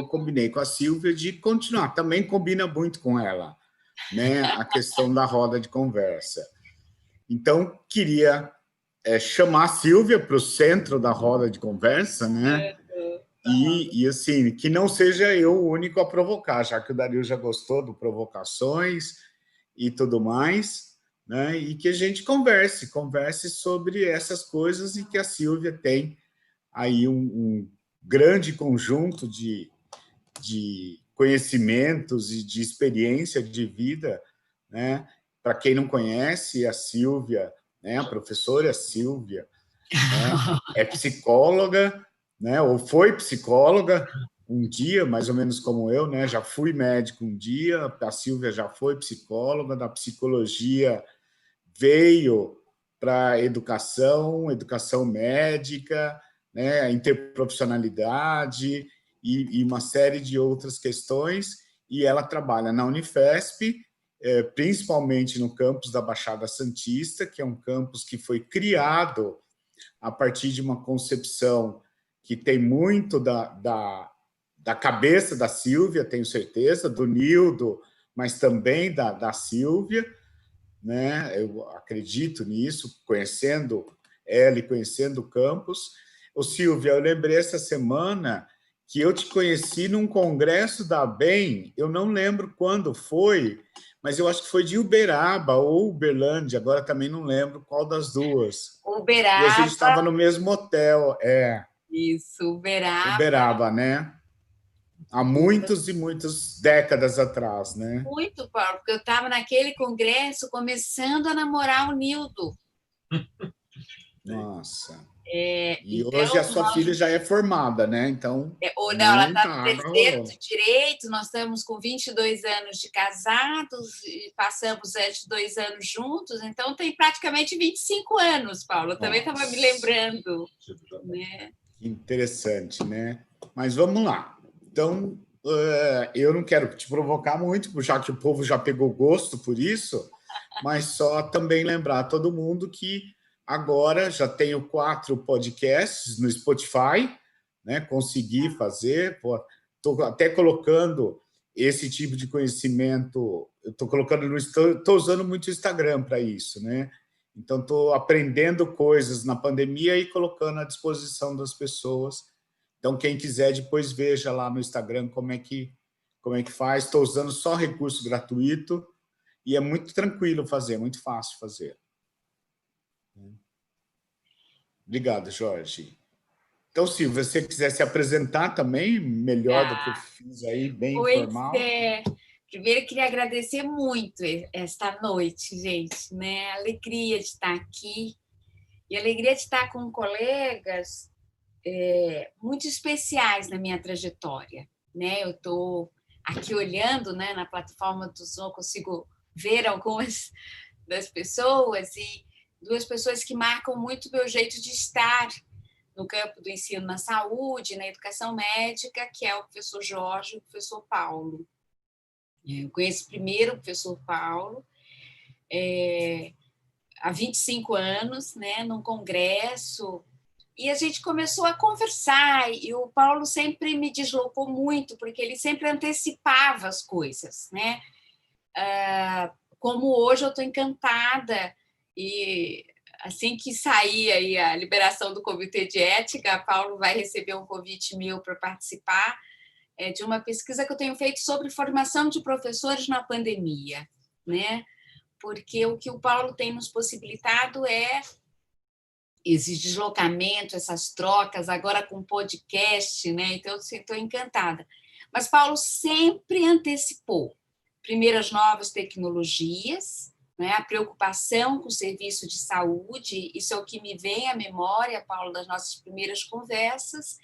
eu combinei com a Silvia de continuar. Também combina muito com ela, né? A questão da roda de conversa. Então, queria chamar a Silvia para o centro da roda de conversa, né? E, assim, que não seja eu o único a provocar, já que o Dario já gostou de provocações e tudo mais, né? E que a gente converse sobre essas coisas e que a Silvia tem aí um grande conjunto de conhecimentos e de experiência de vida, né? Para quem não conhece, a Silvia, né? A professora Silvia, né? É psicóloga, né? Ou foi psicóloga um dia, mais ou menos como eu, né? Já fui médico um dia, a Silvia já foi psicóloga, da psicologia veio para a educação médica, né? A interprofissionalidade e uma série de outras questões, e ela trabalha na Unifesp, principalmente no campus da Baixada Santista, que é um campus que foi criado a partir de uma concepção que tem muito da cabeça da Silvia, tenho certeza, do Nildo, mas também da Silvia, né? Eu acredito nisso, conhecendo ela e conhecendo o campus. Ô, Silvia, eu lembrei essa semana que eu te conheci num congresso da ABEM, eu não lembro quando foi, mas eu acho que foi de Uberaba ou Uberlândia, agora também não lembro qual das duas. E a gente Uberaba. estava no mesmo hotel, Isso, Uberaba. Uberaba, né? Há muitas e muitas décadas atrás, né? Muito, Paulo, porque eu estava naquele congresso começando a namorar o Nildo. Nossa. E hoje Então, a sua filha já é formada, né? Então, ou não, ela está muita no água terceiro rolou. de direito, nós estamos com 22 anos de casados e passamos esses 2 anos juntos, então tem praticamente 25 anos, Paulo. Eu também estava me lembrando. Né? Interessante, né? Mas vamos lá. Então, eu não quero te provocar muito, já que o povo já pegou gosto por isso, mas só também lembrar a todo mundo que agora já tenho 4 podcasts no Spotify, né? Consegui fazer, estou até colocando esse tipo de conhecimento, eu estou colocando no, estou usando muito o Instagram para isso, né? Então, estou aprendendo coisas na pandemia e colocando à disposição das pessoas. Então, quem quiser, depois veja lá no Instagram como é que faz. Estou usando só recurso gratuito e é muito tranquilo fazer, muito fácil fazer. Obrigado, Jorge. Então, se você quiser se apresentar também, melhor do que eu fiz aí, bem Pois informal. é. Primeiro, eu queria agradecer muito esta noite, gente. Né? A alegria de estar aqui e a alegria de estar com colegas muito especiais na minha trajetória. Né? Eu estou aqui olhando, né, na plataforma do Zoom, consigo ver algumas das pessoas e 2 pessoas que marcam muito o meu jeito de estar no campo do ensino na saúde, na educação médica, que é o professor Jorge e o professor Paulo. Eu conheço primeiro o professor Paulo há 25 anos, né, num congresso, e a gente começou a conversar, e o Paulo sempre me deslocou muito, porque ele sempre antecipava as coisas, né? Como hoje eu estou encantada, e assim que sair aí a liberação do Comitê de Ética, Paulo vai receber um convite meu para participar de uma pesquisa que eu tenho feito sobre formação de professores na pandemia, né? Porque o que o Paulo tem nos possibilitado é esse deslocamento, essas trocas, agora com podcast, né? Então, eu estou encantada. Mas Paulo sempre antecipou, primeiro, as novas tecnologias, né? A preocupação com o serviço de saúde, isso é o que me vem à memória, Paulo, das nossas primeiras conversas.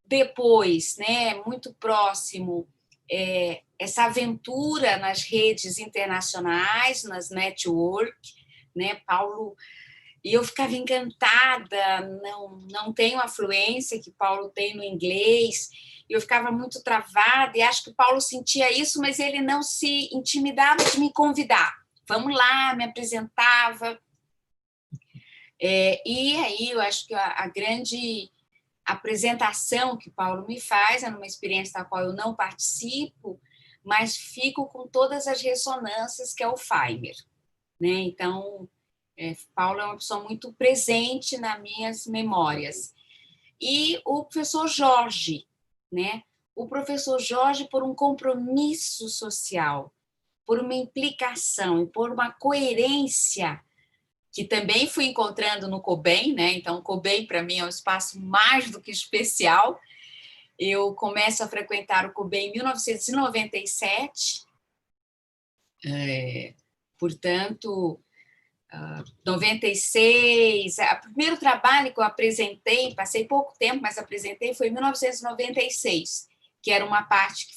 Depois, né, muito próximo, essa aventura nas redes internacionais, nas network, né, Paulo, e eu ficava encantada, não tenho a fluência que Paulo tem no inglês, eu ficava muito travada, e acho que o Paulo sentia isso, mas ele não se intimidava de me convidar. Vamos lá, me apresentava. E aí eu acho que a grande apresentação que Paulo me faz, é numa experiência da qual eu não participo, mas fico com todas as ressonâncias que é o Feimer, né? Então, Paulo é uma pessoa muito presente nas minhas memórias. E o professor Jorge, né? O professor Jorge, por um compromisso social, por uma implicação e por uma coerência que também fui encontrando no COBEM, né? Então, o COBEM, para mim, é um espaço mais do que especial. Eu começo a frequentar o COBEM em 1997, portanto, 96. O primeiro trabalho que eu apresentei, passei pouco tempo, mas apresentei, foi em 1996, que era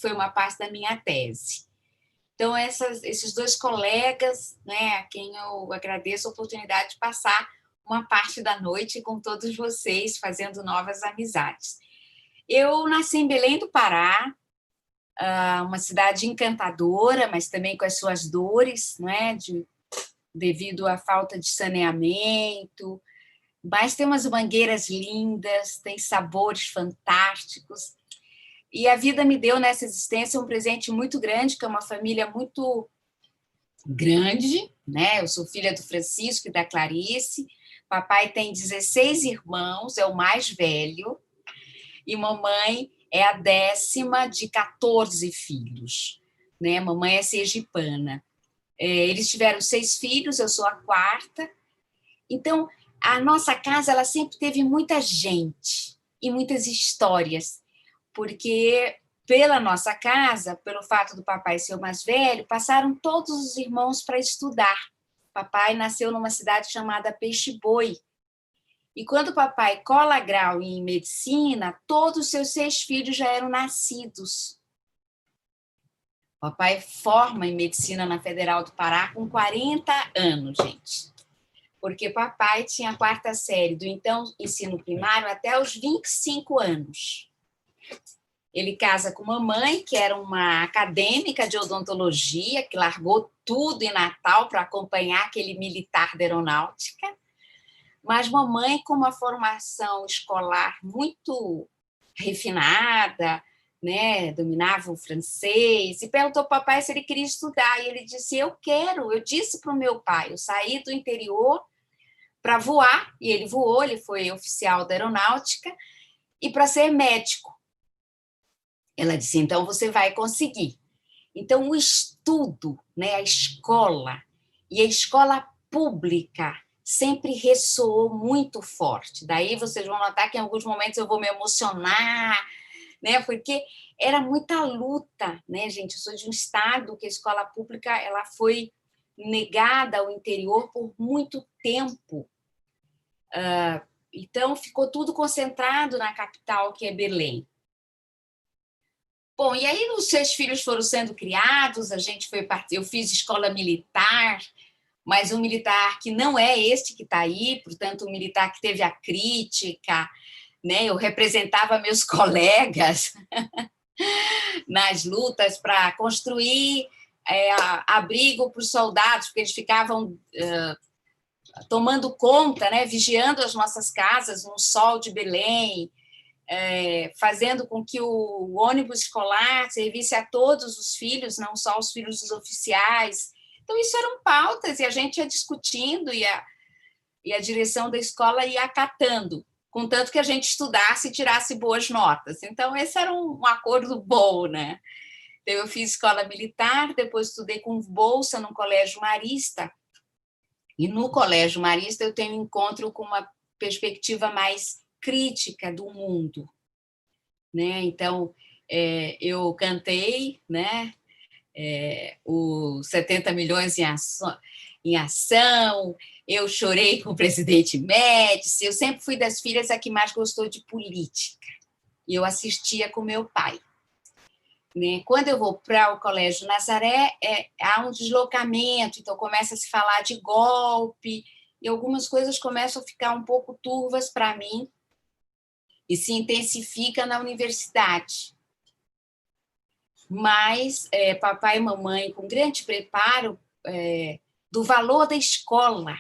foi uma parte da minha tese. Então, esses dois colegas, né, a quem eu agradeço a oportunidade de passar uma parte da noite com todos vocês, fazendo novas amizades. Eu nasci em Belém do Pará, uma cidade encantadora, mas também com as suas dores, né, devido à falta de saneamento, mas tem umas mangueiras lindas, tem sabores fantásticos. E a vida me deu nessa existência um presente muito grande, que é uma família muito grande, né? Eu sou filha do Francisco e da Clarice. Papai tem 16 irmãos, é o mais velho, e mamãe é a 10ª de 14 filhos, né? Mamãe é sergipana. Eles tiveram 6 filhos, eu sou a 4ª. Então, a nossa casa ela sempre teve muita gente e muitas histórias, porque pela nossa casa, pelo fato do papai ser o mais velho, passaram todos os irmãos para estudar. Papai nasceu numa cidade chamada Peixe-Boi. E quando o papai cola grau em medicina, todos os seus 6 filhos já eram nascidos. Papai forma em medicina na Federal do Pará com 40 anos, gente. Porque papai tinha a 4ª série do então ensino primário até os 25 anos. Ele casa com mamãe, que era uma acadêmica de odontologia, que largou tudo em Natal para acompanhar aquele militar da aeronáutica. Mas mamãe, com uma formação escolar muito refinada, né, dominava o francês, e perguntou para o papai se ele queria estudar. E ele disse, eu quero. Eu disse para o meu pai, eu saí do interior para voar, e ele voou, ele foi oficial da aeronáutica, e para ser médico. Ela disse, então você vai conseguir. Então, o estudo, né, a escola, e a escola pública sempre ressoou muito forte. Daí vocês vão notar que em alguns momentos eu vou me emocionar, né, porque era muita luta, né, gente? Eu sou de um estado que a escola pública ela foi negada ao interior por muito tempo. Então, ficou tudo concentrado na capital, que é Belém. Bom, e aí os 6 filhos foram sendo criados, eu fiz escola militar, mas um militar que não é este que está aí, portanto, um militar que teve a crítica, né? Eu representava meus colegas nas lutas para construir abrigo para os soldados, porque eles ficavam tomando conta, né? Vigiando as nossas casas no sol de Belém, fazendo com que o ônibus escolar servisse a todos os filhos, não só os filhos dos oficiais. Então, isso eram pautas, e a gente ia discutindo, e a direção da escola ia acatando, contanto que a gente estudasse e tirasse boas notas. Então, esse era um acordo bom, né? Então, eu fiz escola militar, depois estudei com bolsa no Colégio Marista, e no Colégio Marista eu tenho um encontro com uma perspectiva mais crítica do mundo, né? Então, eu cantei, né? Os 70 milhões em ação, eu chorei com o presidente Médici, eu sempre fui das filhas a que mais gostou de política, e eu assistia com meu pai. Né? Quando eu vou para o Colégio Nazaré, há um deslocamento, então começa a se falar de golpe, e algumas coisas começam a ficar um pouco turvas para mim, e se intensifica na universidade. Mas papai e mamãe, com grande preparo do valor da escola,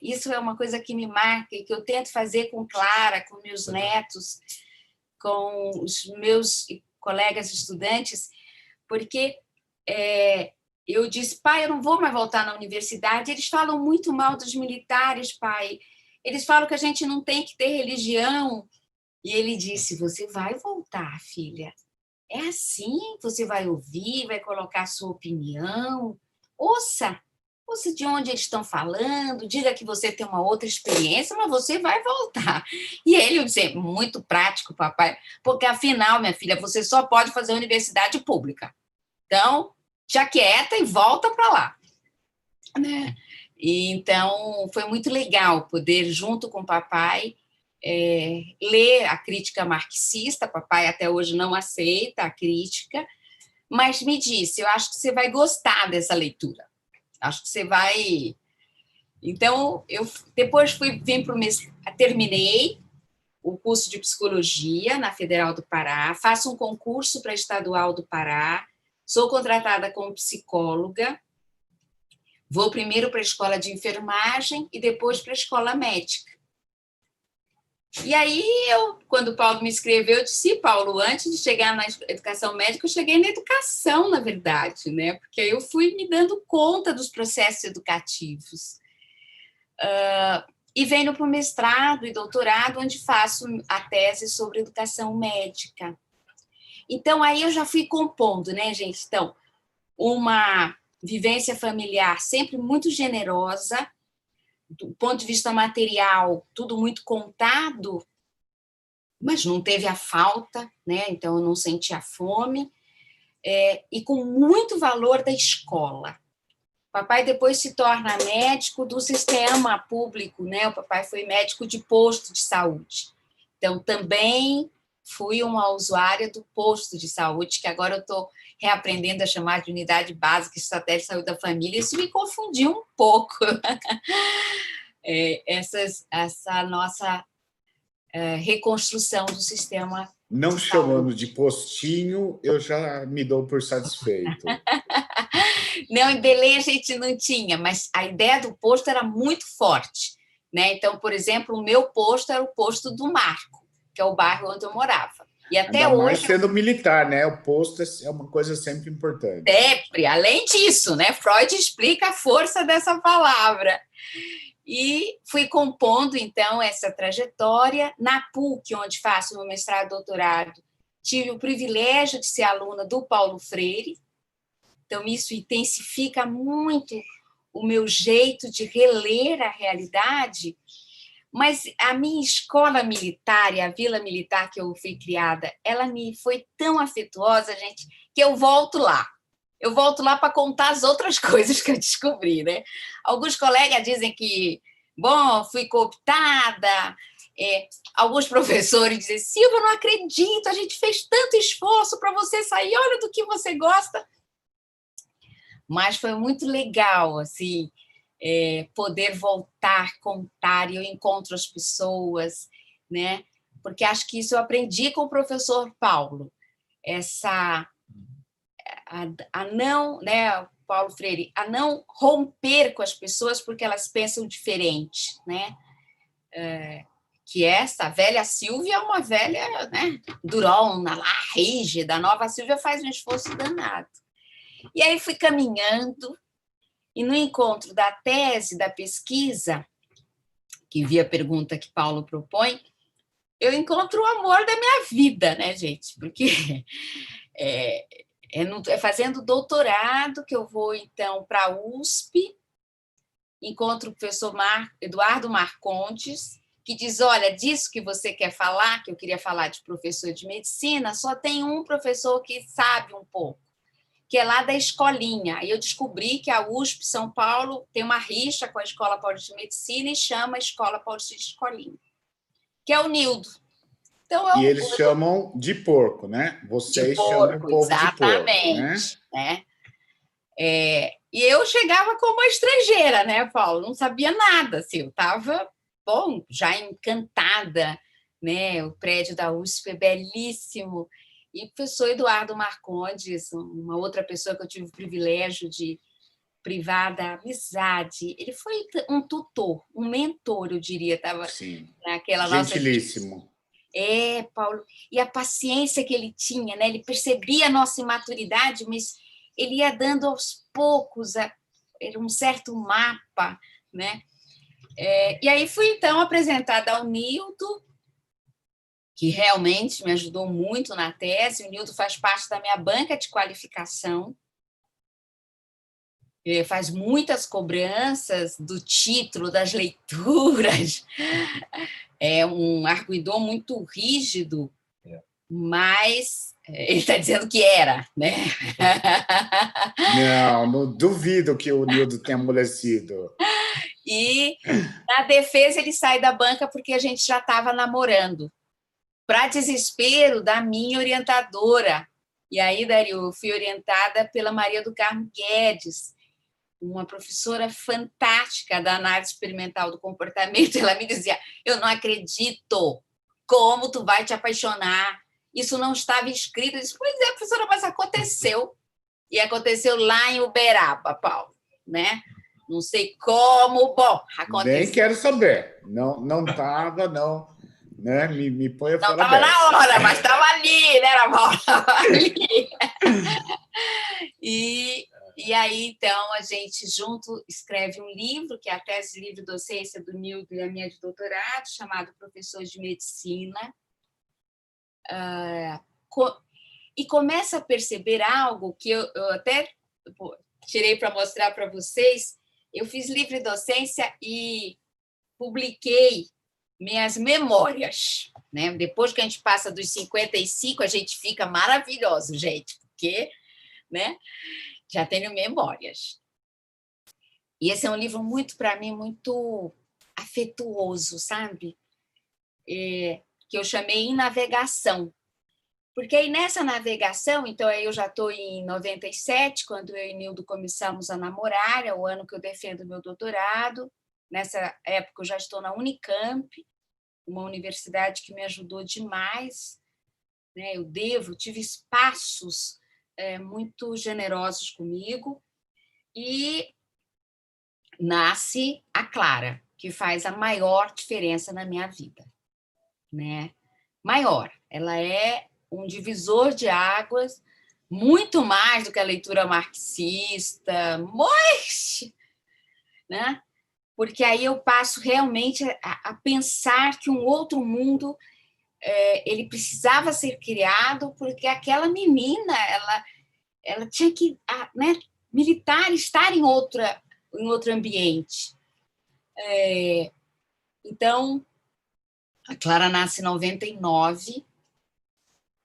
isso é uma coisa que me marca e que eu tento fazer com Clara, com meus netos, com os meus colegas estudantes, porque eu disse, pai, eu não vou mais voltar na universidade. Eles falam muito mal dos militares, pai. Eles falam que a gente não tem que ter religião. E ele disse, você vai voltar, filha. É assim, você vai ouvir, vai colocar a sua opinião. Ouça de onde eles estão falando, diga que você tem uma outra experiência, mas você vai voltar. E ele disse, muito prático, papai, porque afinal, minha filha, você só pode fazer universidade pública. Então, te aquieta e volta para lá. Né? E, então, foi muito legal poder, junto com o papai, ler a crítica marxista. Papai até hoje não aceita a crítica, mas me disse, eu acho que você vai gostar dessa leitura. Acho que você vai... Então, eu depois terminei o curso de psicologia na Federal do Pará, faço um concurso para a Estadual do Pará, sou contratada como psicóloga, vou primeiro para a escola de enfermagem e depois para a escola médica. E aí, quando o Paulo me escreveu, eu disse, Paulo, antes de chegar na educação médica, eu cheguei na educação, na verdade, né? Porque aí eu fui me dando conta dos processos educativos. E venho para o mestrado e doutorado, onde faço a tese sobre educação médica. Então, aí eu já fui compondo, né, gente? Então, uma vivência familiar sempre muito generosa, do ponto de vista material, tudo muito contado, mas não teve a falta, né? Então eu não senti a fome, e com muito valor da escola. O papai depois se torna médico do sistema público, né? O papai foi médico de posto de saúde. Então também fui uma usuária do posto de saúde, que agora eu estou reaprendendo a chamar de unidade básica de estratégia de saúde da família. Isso me confundiu um pouco. Essa nossa reconstrução do sistema. Não chamando de postinho, eu já me dou por satisfeito. Não, em Belém a gente não tinha, mas a ideia do posto era muito forte, né? Então, por exemplo, o meu posto era o posto do Marco, que é o bairro onde eu morava. E até Ainda hoje, mais sendo militar, né? O posto é uma coisa sempre importante. Sempre, além disso, né? Freud explica a força dessa palavra. E fui compondo, então, essa trajetória. Na PUC, onde faço meu mestrado e doutorado, tive o privilégio de ser aluna do Paulo Freire. Então, isso intensifica muito o meu jeito de reler a realidade. Mas a minha escola militar e a vila militar que eu fui criada, ela me foi tão afetuosa, gente, que eu volto lá. Eu volto lá para contar as outras coisas que eu descobri, né? Alguns colegas dizem que, bom, fui cooptada. Alguns professores dizem, Silvia, eu não acredito, a gente fez tanto esforço para você sair, olha do que você gosta. Mas foi muito legal, assim, poder voltar, contar, e eu encontro as pessoas, né? Porque acho que isso eu aprendi com o professor Paulo, a não, né, Paulo Freire, a não romper com as pessoas porque elas pensam diferente, né? Que essa velha Silvia é uma velha, né, durona, lá, rígida, a nova Silvia faz um esforço danado. E aí fui caminhando, e no encontro da tese, da pesquisa, que vi a pergunta que Paulo propõe, eu encontro o amor da minha vida, né, gente? Porque é fazendo doutorado que eu vou, então, para a USP, encontro o professor Eduardo Marcondes, que diz, olha, disso que você quer falar, que eu queria falar de professor de medicina, só tem um professor que sabe um pouco, que é lá da escolinha. E eu descobri que a USP São Paulo tem uma rixa com a Escola Paulista de Medicina e chama a Escola Paulista de Escolinha, que é o Nildo. Então, e eles chamam de porco, né? Vocês chamam o povo de porco, né? E eu chegava como uma estrangeira, né, Paulo? Não sabia nada, assim, eu estava, bom, já encantada, né? O prédio da USP é belíssimo. E o professor Eduardo Marcondes, uma outra pessoa que eu tive o privilégio de privada, amizade. Ele foi um tutor, um mentor, eu diria, estava naquela nossa... Gentilíssimo. Paulo, e a paciência que ele tinha, né? Ele percebia a nossa imaturidade, mas ele ia dando aos poucos, era um certo mapa, né? E aí fui, então, apresentada ao Nildo, que realmente me ajudou muito na tese. O Nildo faz parte da minha banca de qualificação, faz muitas cobranças do título, das leituras. É um arguidor muito rígido, mas ele está dizendo que era, né? Não duvido que o Nildo tenha amolecido. E na defesa ele sai da banca porque a gente já estava namorando, para desespero da minha orientadora. E aí, Dario, eu fui orientada pela Maria do Carmo Guedes, uma professora fantástica da análise experimental do comportamento. Ela me dizia: eu não acredito, como tu vai te apaixonar? Isso não estava escrito. Eu disse: pois é, professora, mas aconteceu. E aconteceu lá em Uberaba, Paulo, né? Não sei como, bom, aconteceu. Nem quero saber. Não estava, não. Né? Me põe a não fora estava dessa. Na hora, mas estava ali, né, Paula? Estava ali. E aí, então, a gente junto escreve um livro, que é a tese de livre docência do Nildo e a minha de doutorado, chamado Professor de Medicina. E começa a perceber algo que eu até tirei para mostrar para vocês. Eu fiz livre docência e publiquei minhas memórias, né? Depois que a gente passa dos 55, a gente fica maravilhoso, gente, porque, né, já tenho memórias. E esse é um livro muito, para mim, muito afetuoso, sabe? Que eu chamei Em Navegação. Porque aí nessa navegação, então eu já estou em 97, quando eu e Nildo começamos a namorar, é o ano que eu defendo meu doutorado. Nessa época eu já estou na Unicamp, uma universidade que me ajudou demais, né? Tive espaços muito generosos comigo, e nasce a Clara, que faz a maior diferença na minha vida, né? Maior, ela é um divisor de águas, muito mais do que a leitura marxista, né? Porque aí eu passo realmente a pensar que um outro mundo ele precisava ser criado, porque aquela menina ela tinha que, né, militar, estar em outro ambiente. Então, a Clara nasce em 99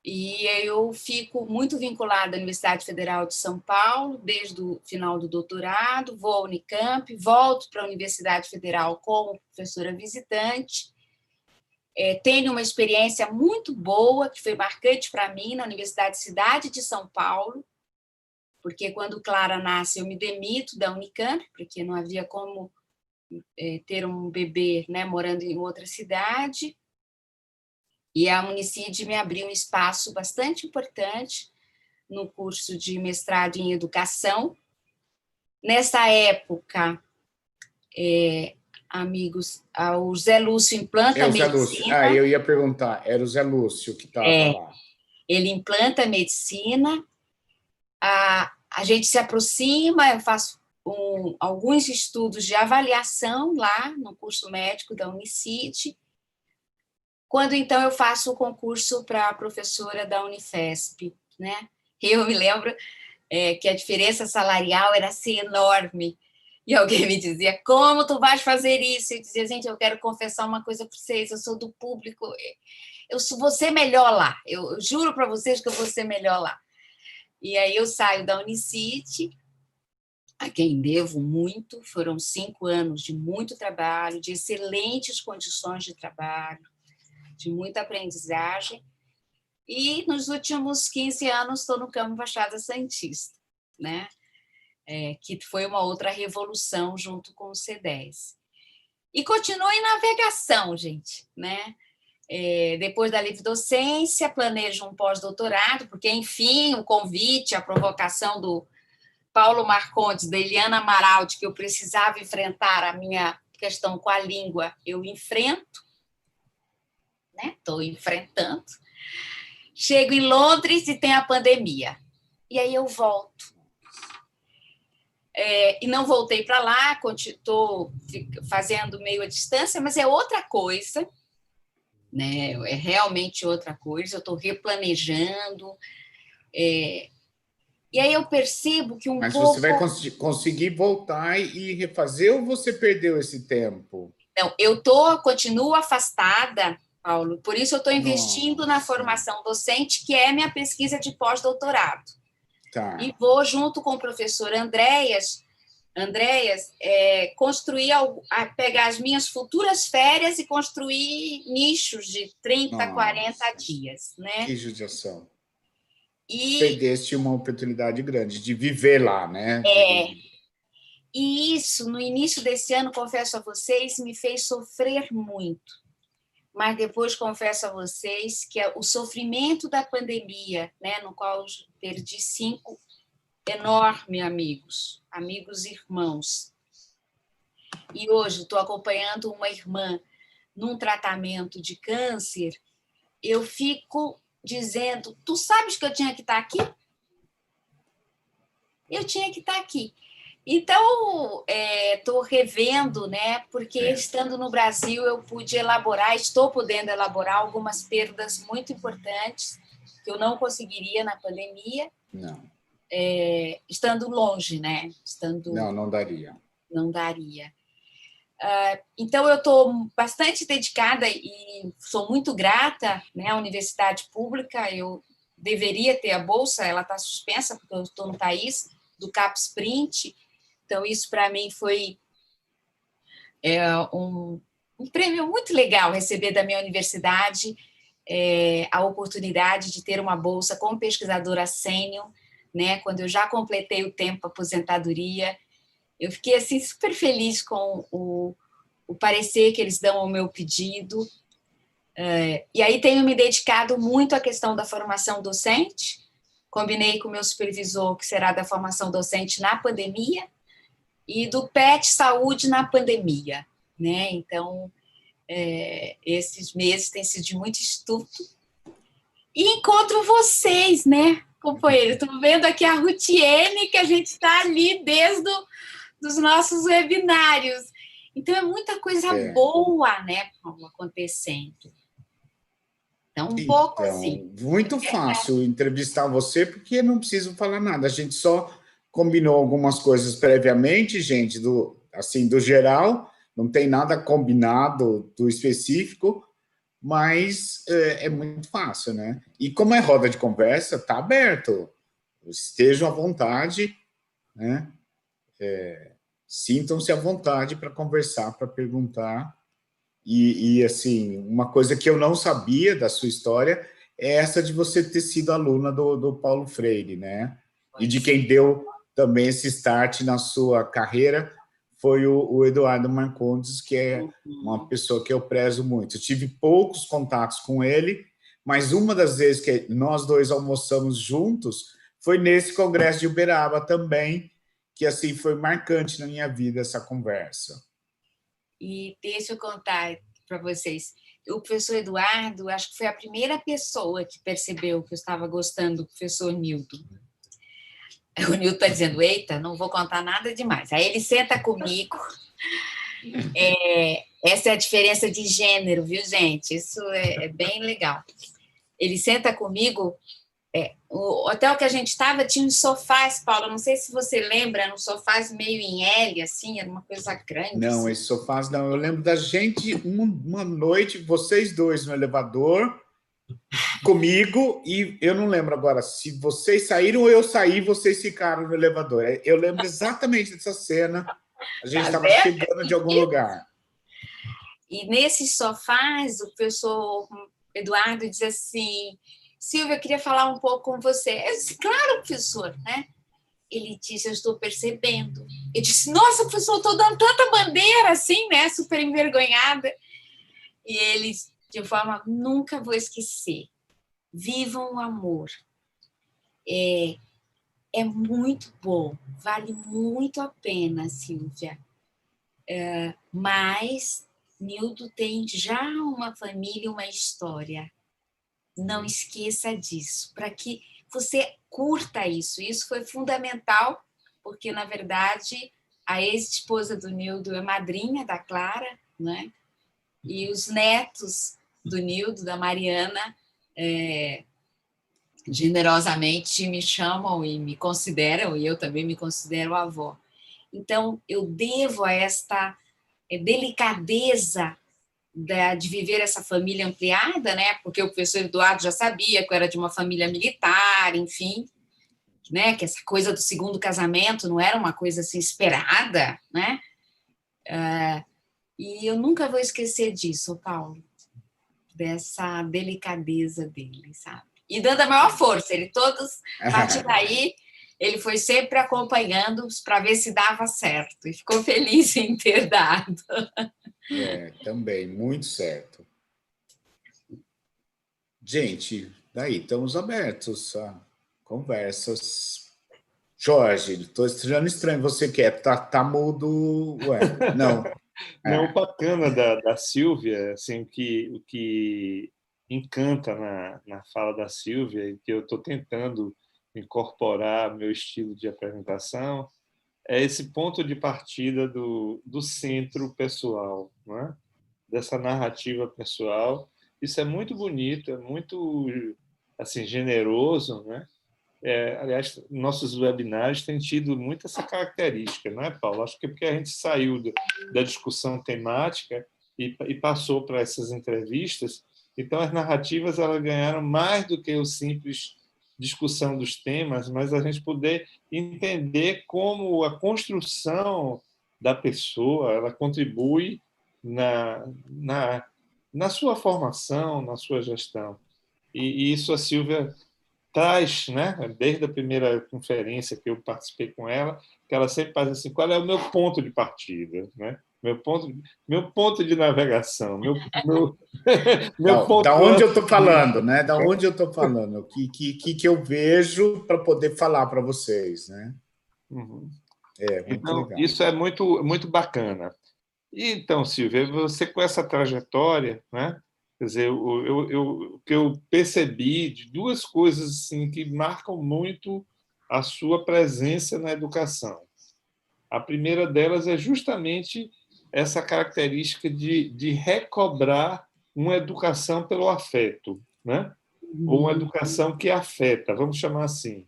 e eu fico muito vinculada à Universidade Federal de São Paulo desde o final do doutorado, vou à Unicamp, volto para a Universidade Federal como professora visitante. Tenho uma experiência muito boa, que foi marcante para mim, na Universidade Cidade de São Paulo, porque quando Clara nasce eu me demito da Unicamp, porque não havia como ter um bebê, né, morando em outra cidade, e a Unicid me abriu um espaço bastante importante no curso de mestrado em educação. Nessa época, amigos, o Zé Lúcio implanta o Zé medicina. Lúcio. Eu ia perguntar, era o Zé Lúcio que estava lá. Ele implanta medicina, a gente se aproxima, eu faço alguns estudos de avaliação lá no curso médico da Unicid, quando então eu faço o concurso para professora da Unifesp, né? Eu me lembro que a diferença salarial era assim enorme, e alguém me dizia: como tu vais fazer isso? Eu dizia: gente, eu quero confessar uma coisa para vocês, eu sou do público, vou ser melhor lá, eu juro para vocês que eu vou ser melhor lá. E aí eu saio da Unicid, a quem devo muito, foram 5 anos de muito trabalho, de excelentes condições de trabalho, de muita aprendizagem, e nos últimos 15 anos estou no campo Baixada Santista, né? Que foi uma outra revolução junto com o C10. E continuo em navegação, gente, né? Depois da livre docência, planejo um pós-doutorado, porque, enfim, o convite, a provocação do Paulo Marcondes, da Eliana Maraldi, que eu precisava enfrentar a minha questão com a língua, eu enfrento, né? Estou enfrentando. Chego em Londres e tem a pandemia. E aí eu volto. E não voltei para lá, estou fazendo meio à distância, mas é outra coisa, né? É realmente outra coisa. Eu estou replanejando. E aí eu percebo que Mas pouco... você vai conseguir voltar e refazer ou você perdeu esse tempo? Não, continuo afastada, Paulo, por isso eu estou investindo na formação docente, que é minha pesquisa de pós-doutorado. Tá. E vou, junto com o professor Andréas, pegar as minhas futuras férias e construir nichos de 30, 40 dias. Né? Que judiação. Perdeste uma oportunidade grande de viver lá, né? E isso, no início desse ano, confesso a vocês, me fez sofrer muito. Mas depois confesso a vocês que o sofrimento da pandemia, né, no qual eu perdi 5 enormes amigos e irmãos. E hoje estou acompanhando uma irmã num tratamento de câncer, eu fico dizendo, tu sabes que eu tinha que estar aqui? Eu tinha que estar aqui. Então, estou revendo, né? Porque estando no Brasil eu estou podendo elaborar algumas perdas muito importantes que eu não conseguiria na pandemia. Não. Estando longe, né? Não daria. Não daria. Então, eu estou bastante dedicada e sou muito grata, né, à universidade pública. Eu deveria ter a bolsa, ela está suspensa, porque eu estou no país do CAPES-Sprint. Então, isso para mim foi um prêmio muito legal receber da minha universidade a oportunidade de ter uma bolsa como pesquisadora sênior, né, quando eu já completei o tempo de aposentadoria. Eu fiquei assim, super feliz com o parecer que eles dão ao meu pedido. E aí tenho me dedicado muito à questão da formação docente. Combinei com o meu supervisor que será da formação docente na pandemia e do PET Saúde na pandemia. Né? Então, esses meses têm sido de muito estudo. E encontro vocês, né, companheiro? Estou vendo aqui a Rutiene, que a gente está ali desde os nossos webinários. Então, é muita coisa boa, né, acontecendo. Então, pouco assim. Muito fácil entrevistar você, porque não preciso falar nada. A gente só combinou algumas coisas previamente, gente, do geral, não tem nada combinado do específico, mas é muito fácil, né? E como é roda de conversa, está aberto. Estejam à vontade, né? Sintam-se à vontade para conversar, para perguntar. E, assim, uma coisa que eu não sabia da sua história é essa de você ter sido aluna do Paulo Freire, né? E de quem deu também esse start na sua carreira foi o Eduardo Marcondes, que é uma pessoa que eu prezo muito. Eu tive poucos contatos com ele, mas uma das vezes que nós dois almoçamos juntos foi nesse congresso de Uberaba também, que assim foi marcante na minha vida essa conversa. E deixa eu contar para vocês. O professor Eduardo, acho que foi a primeira pessoa que percebeu que eu estava gostando do professor Nilton. O Nilton está dizendo, eita, não vou contar nada demais. Aí ele senta comigo. Essa é a diferença de gênero, viu, gente? Isso é bem legal. Ele senta comigo. O hotel que a gente estava tinha uns sofás, Paulo. Não sei se você lembra, eram sofás meio em L, assim, era uma coisa grande. Não, assim. esses sofás não. Eu lembro da gente, uma noite, vocês dois no elevador, comigo, e eu não lembro agora se vocês saíram ou eu saí e vocês ficaram no elevador. Eu lembro exatamente dessa cena. A gente estava chegando de algum lugar. E nesses sofás, o professor Eduardo diz assim, Silvia, eu queria falar um pouco com você. Eu disse, claro, professor, né? Ele disse, eu estou percebendo. Eu disse, nossa, professor, eu estou dando tanta bandeira assim, né? Super envergonhada. E ele, de forma, nunca vou esquecer, vivam o amor. é muito bom, vale muito a pena, Silvia. Mas Nildo tem já uma família, uma história. Não esqueça disso, para que você curta isso. Isso foi fundamental, porque, na verdade, a ex-esposa do Nildo é madrinha da Clara, né? E os netos do Nildo, da Mariana, generosamente me chamam e me consideram, e eu também me considero avó. Então, eu devo a esta delicadeza de viver essa família ampliada, né? Porque o professor Eduardo já sabia que eu era de uma família militar, enfim, né? Que essa coisa do segundo casamento não era uma coisa assim esperada, né? E eu nunca vou esquecer disso, Paulo, dessa delicadeza dele, sabe? E dando a maior força, ele todos, a partir daí, ele foi sempre acompanhando para ver se dava certo, e ficou feliz em ter dado. Também, muito certo. Gente, daí estamos abertos a conversas. Jorge, estou achando estranho. Você quer? Tá mudo? Ué, não. Não, o bacana da Sílvia, assim, o que encanta na fala da Sílvia, e que eu estou tentando incorporar meu estilo de apresentação, é esse ponto de partida do centro pessoal, não é? Dessa narrativa pessoal. Isso é muito bonito, é muito assim generoso, né? Aliás, nossos webinários têm tido muito essa característica, não é, Paulo? Acho que é porque a gente saiu da discussão temática e passou para essas entrevistas, então as narrativas elas ganharam mais do que o simples discussão dos temas, mas a gente poder entender como a construção da pessoa ela contribui na sua formação, na sua gestão. E isso a Sílvia traz, né, desde a primeira conferência que eu participei com ela, que ela sempre faz assim, qual é o meu ponto de partida, né? Meu ponto de navegação, meu ponto da onde eu estou falando, né? Da onde eu estou falando, o que eu vejo para poder falar para vocês, né? Uhum. Muito então, legal. Isso é muito bacana. E, então, Silvia, você com essa trajetória, né? Quer dizer, o que eu percebi de duas coisas assim, que marcam muito a sua presença na educação. A primeira delas é justamente essa característica de recobrar uma educação pelo afeto, né? Ou uma educação que afeta, vamos chamar assim,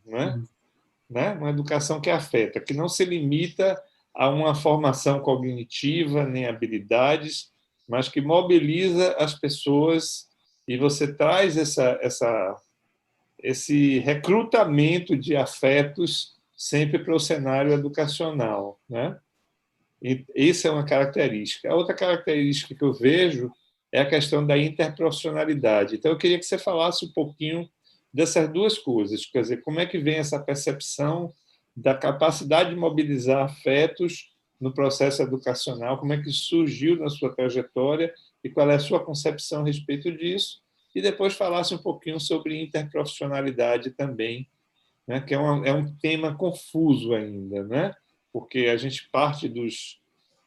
né? Uma educação que afeta, que não se limita a uma formação cognitiva nem habilidades, mas que mobiliza as pessoas e você traz esse recrutamento de afetos sempre para o cenário educacional, né? E isso é uma característica. A outra característica que eu vejo é a questão da interprofissionalidade. Então, eu queria que você falasse um pouquinho dessas duas coisas, quer dizer, como é que vem essa percepção da capacidade de mobilizar afetos no processo educacional, como é que surgiu na sua trajetória e qual é a sua concepção a respeito disso, e depois falasse um pouquinho sobre interprofissionalidade também, né, que é um tema confuso ainda, né? Porque a gente parte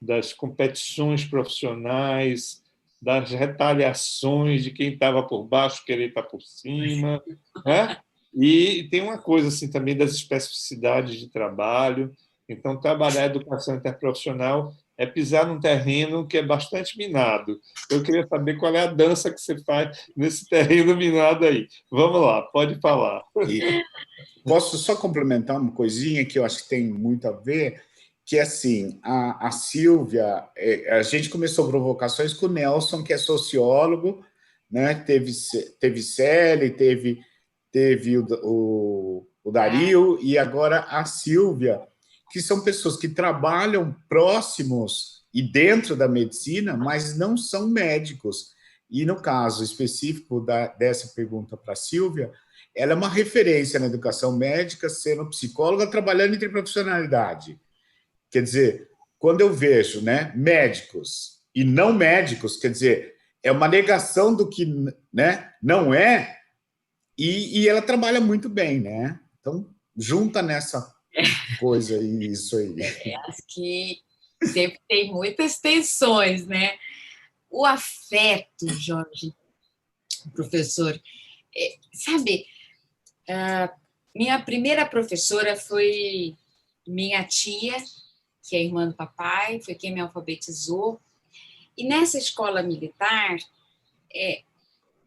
das competições profissionais, das retaliações de quem estava por baixo querer estar por cima, né? E tem uma coisa assim também das especificidades de trabalho. Então, trabalhar a educação interprofissional é pisar num terreno que é bastante minado. Eu queria saber qual é a dança que você faz nesse terreno minado aí. Vamos lá, pode falar. E posso só complementar uma coisinha que eu acho que tem muito a ver, que é assim, a Sílvia, a gente começou provocações com o Nelson, que é sociólogo, né? Teve Celi, teve o Dario, e agora a Sílvia, que são pessoas que trabalham próximos e dentro da medicina, mas não são médicos. E no caso específico dessa pergunta para a Sílvia, ela é uma referência na educação médica, sendo psicóloga, trabalhando em interprofissionalidade. Quer dizer, quando eu vejo, né, médicos e não médicos, quer dizer, é uma negação do que, né, não é, e ela trabalha muito bem, né? Então, junta nessa coisa isso aí. Acho que sempre tem muitas tensões, né? O afeto, Jorge, professor, sabe, minha primeira professora foi minha tia, que é irmã do papai, foi quem me alfabetizou. E nessa escola militar,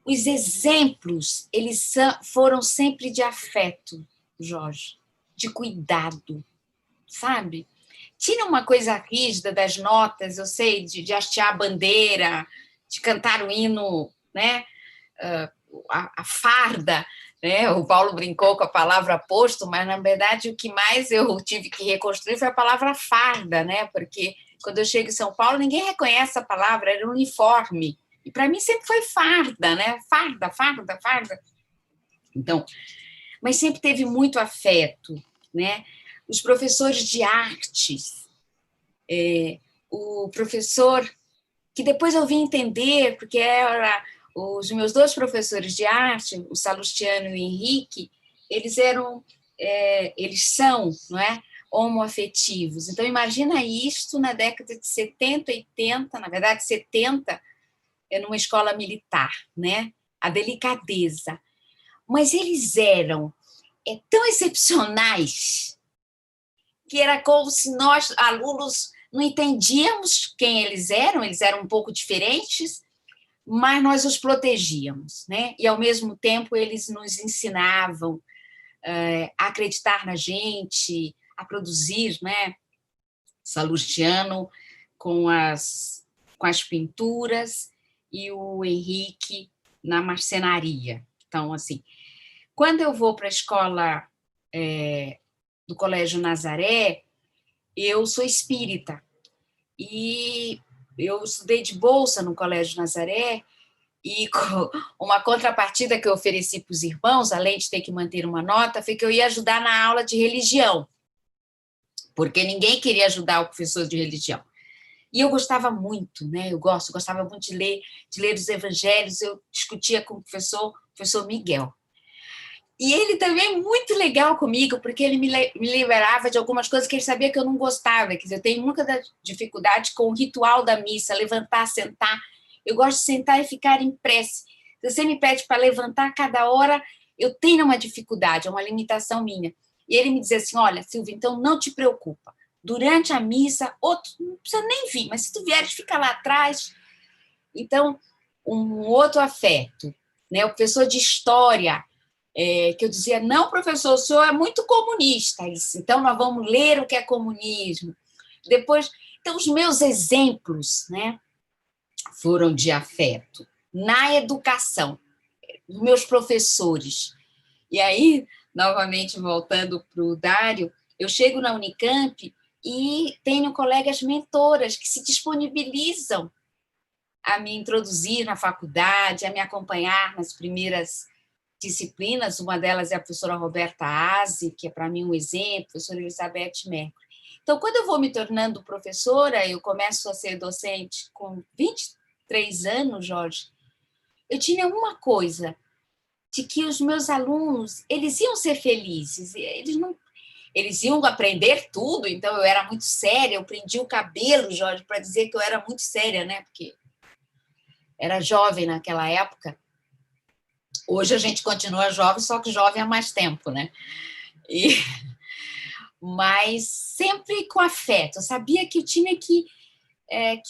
os exemplos, eles foram sempre de afeto, Jorge, de cuidado, sabe? Tinha uma coisa rígida das notas, eu sei, de hastear a bandeira, de cantar o hino, né? A farda, né? O Paulo brincou com a palavra posto, mas, na verdade, o que mais eu tive que reconstruir foi a palavra farda, né? Porque quando eu chego em São Paulo, ninguém reconhece a palavra, era uniforme. E para mim sempre foi farda, né? Farda, farda, farda. Então, mas sempre teve muito afeto, né? Os professores de artes, o professor que depois eu vim entender, porque era os meus dois professores de arte, o Salustiano e o Henrique, eles são, não é, homoafetivos. Então imagina isto na década de 70, 80, na verdade 70, numa escola militar, né? A delicadeza. Mas eles eram tão excepcionais que era como se nós, alunos, não entendíamos quem eles eram um pouco diferentes, mas nós os protegíamos, né? E, ao mesmo tempo, eles nos ensinavam a acreditar na gente, a produzir, né? Salustiano com as pinturas e o Henrique na marcenaria. Então, assim, quando eu vou para a escola do Colégio Nazaré, eu sou espírita e eu estudei de bolsa no Colégio Nazaré e uma contrapartida que eu ofereci para os irmãos, além de ter que manter uma nota, foi que eu ia ajudar na aula de religião, porque ninguém queria ajudar o professor de religião. E eu gostava muito, né? Gostava muito de ler os evangelhos, eu discutia com o professor Miguel. E ele também é muito legal comigo, porque ele me liberava de algumas coisas que ele sabia que eu não gostava. Quer dizer, eu tenho muita dificuldade com o ritual da missa, levantar, sentar. Eu gosto de sentar e ficar em prece. Se você me pede para levantar a cada hora, eu tenho uma dificuldade, é uma limitação minha. E ele me dizia assim, olha, Silvia, então não te preocupa. Durante a missa, outro não precisa nem vir, mas se tu vieres, fica lá atrás. Então, um outro afeto, né? O professor de história, que eu dizia, não, professor, o senhor é muito comunista, então nós vamos ler o que é comunismo. Depois, então, os meus exemplos, né, foram de afeto na educação, meus professores. E aí, novamente, voltando para o Dário, eu chego na Unicamp e tenho colegas mentoras que se disponibilizam a me introduzir na faculdade, a me acompanhar nas primeiras disciplinas. Uma delas é a professora Roberta Aze, que é para mim um exemplo, a professora Elizabeth Mercury. Então, quando eu vou me tornando professora, eu começo a ser docente com 23 anos, Jorge, eu tinha uma coisa, de que os meus alunos, eles iam ser felizes, eles iam aprender tudo, então eu era muito séria, eu prendia o cabelo, Jorge, para dizer que eu era muito séria, né? Porque era jovem naquela época. Hoje a gente continua jovem, só que jovem há mais tempo, né? Mas sempre com afeto. Eu sabia que eu tinha que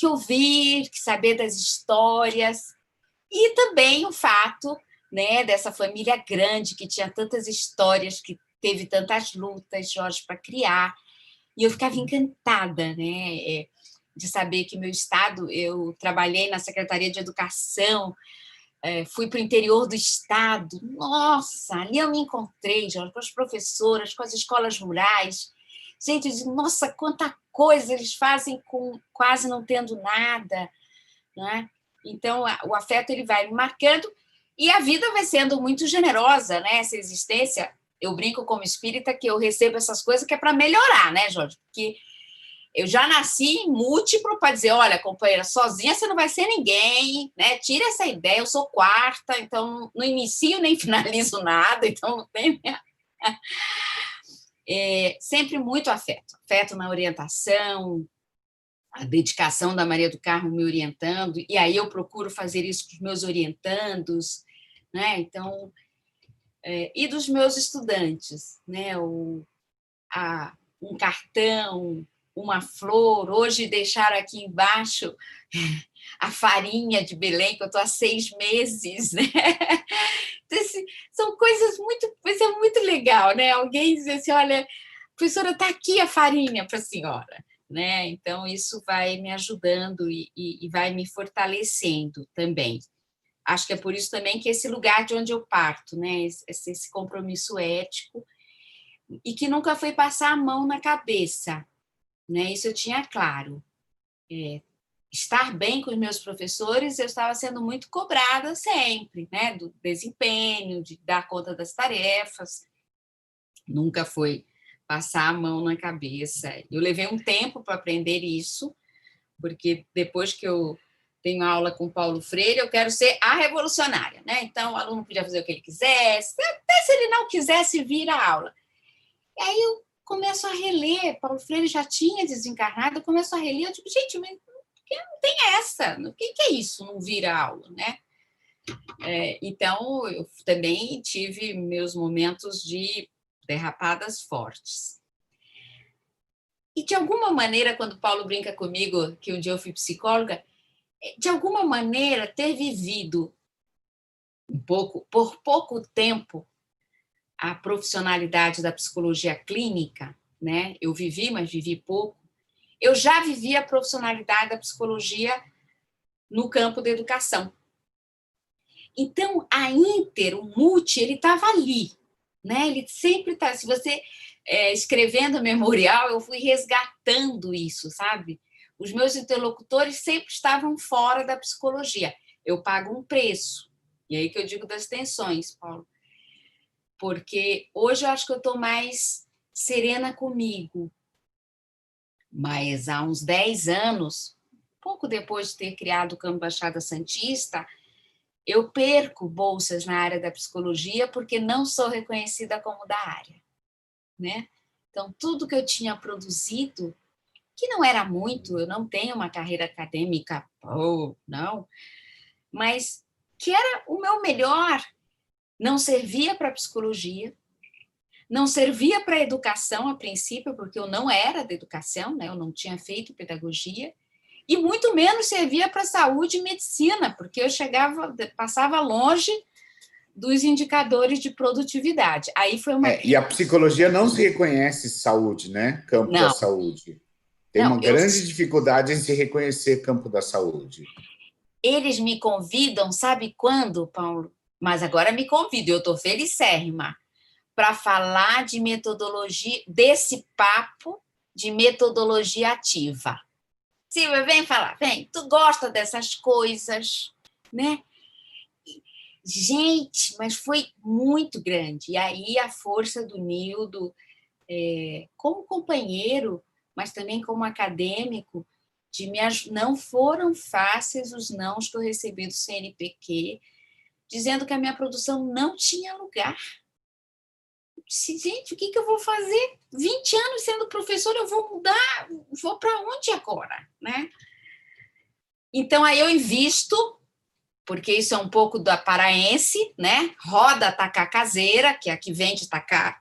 ouvir, que saber das histórias. E também o fato, né, dessa família grande, que tinha tantas histórias, que teve tantas lutas, Jorge, para criar. E eu ficava encantada, né, de saber que meu estado, eu trabalhei na Secretaria de Educação, fui para o interior do estado. Nossa, ali eu me encontrei, Jorge, com as professoras, com as escolas rurais. Gente, eu digo, nossa, quanta coisa eles fazem com quase não tendo nada, né? Então, o afeto ele vai me marcando e a vida vai sendo muito generosa, né? Essa existência, eu brinco como espírita que eu recebo essas coisas que é para melhorar, né, Jorge? Porque eu já nasci múltiplo para dizer, olha, companheira, sozinha você não vai ser ninguém, né? Tira essa ideia, eu sou quarta, então não inicio nem finalizo nada, então não tem... Sempre muito afeto. Afeto na orientação, a dedicação da Maria do Carmo me orientando, e aí eu procuro fazer isso com os meus orientandos, né? Então, e dos meus estudantes, né? Um cartão, uma flor. Hoje deixaram aqui embaixo a farinha de Belém, que eu estou há 6 meses, né? Então, são coisa muito legal, né? Alguém diz assim, olha, professora, está aqui a farinha para a senhora, né? Então, isso vai me ajudando e vai me fortalecendo também. Acho que é por isso também que esse lugar de onde eu parto, né? Esse compromisso ético, e que nunca foi passar a mão na cabeça, né? Isso eu tinha claro. Estar bem com os meus professores, eu estava sendo muito cobrada sempre, né? Do desempenho, de dar conta das tarefas. Nunca foi passar a mão na cabeça. Eu levei um tempo para aprender isso, porque depois que eu tenho aula com Paulo Freire, eu quero ser a revolucionária, né? Então, o aluno podia fazer o que ele quisesse, até se ele não quisesse vir à aula. E aí eu começo a reler, Paulo Freire já tinha desencarnado, eu começo a reler, eu digo, gente, mas não tem essa, o que é isso, não vir à aula, né? Então, eu também tive meus momentos de derrapadas fortes. E, de alguma maneira, quando o Paulo brinca comigo, que um dia eu fui psicóloga, de alguma maneira, ter vivido por pouco tempo a profissionalidade da psicologia clínica, né? Eu vivi, mas vivi pouco. Eu já vivi a profissionalidade da psicologia no campo da educação. Então, o multi, ele estava ali, né? Ele sempre está. Se você escrevendo memorial, eu fui resgatando isso, sabe? Os meus interlocutores sempre estavam fora da psicologia. Eu pago um preço. E aí que eu digo das tensões, Paulo. Porque hoje eu acho que eu estou mais serena comigo. Mas há uns 10 anos, pouco depois de ter criado o Campo Baixada Santista, eu perco bolsas na área da psicologia porque não sou reconhecida como da área, né? Então, tudo que eu tinha produzido, que não era muito, eu não tenho uma carreira acadêmica, não, mas que era o meu melhor, não servia para a psicologia, não servia para a educação a princípio, porque eu não era da educação, né? Eu não tinha feito pedagogia, e muito menos servia para saúde e medicina, porque eu passava longe dos indicadores de produtividade. Aí foi uma... E a psicologia não se reconhece saúde, né? Campo da saúde. Tem uma grande dificuldade em se reconhecer campo da saúde. Eles me convidam, sabe quando, Paulo? Mas agora me convidam, eu estou felicérrima, para falar de metodologia, desse papo de metodologia ativa. Silvia, vem falar, vem, tu gosta dessas coisas, né? Gente, mas foi muito grande. E aí a força do Nildo, como companheiro, mas também como acadêmico, não foram fáceis os nãos que eu recebi do CNPq, dizendo que a minha produção não tinha lugar. Eu disse, gente, o que eu vou fazer? 20 anos sendo professora, eu vou mudar, vou para onde agora, né? Então, aí eu invisto, porque isso é um pouco da paraense, né? Roda tacacazeira, que é a que vende tacacá,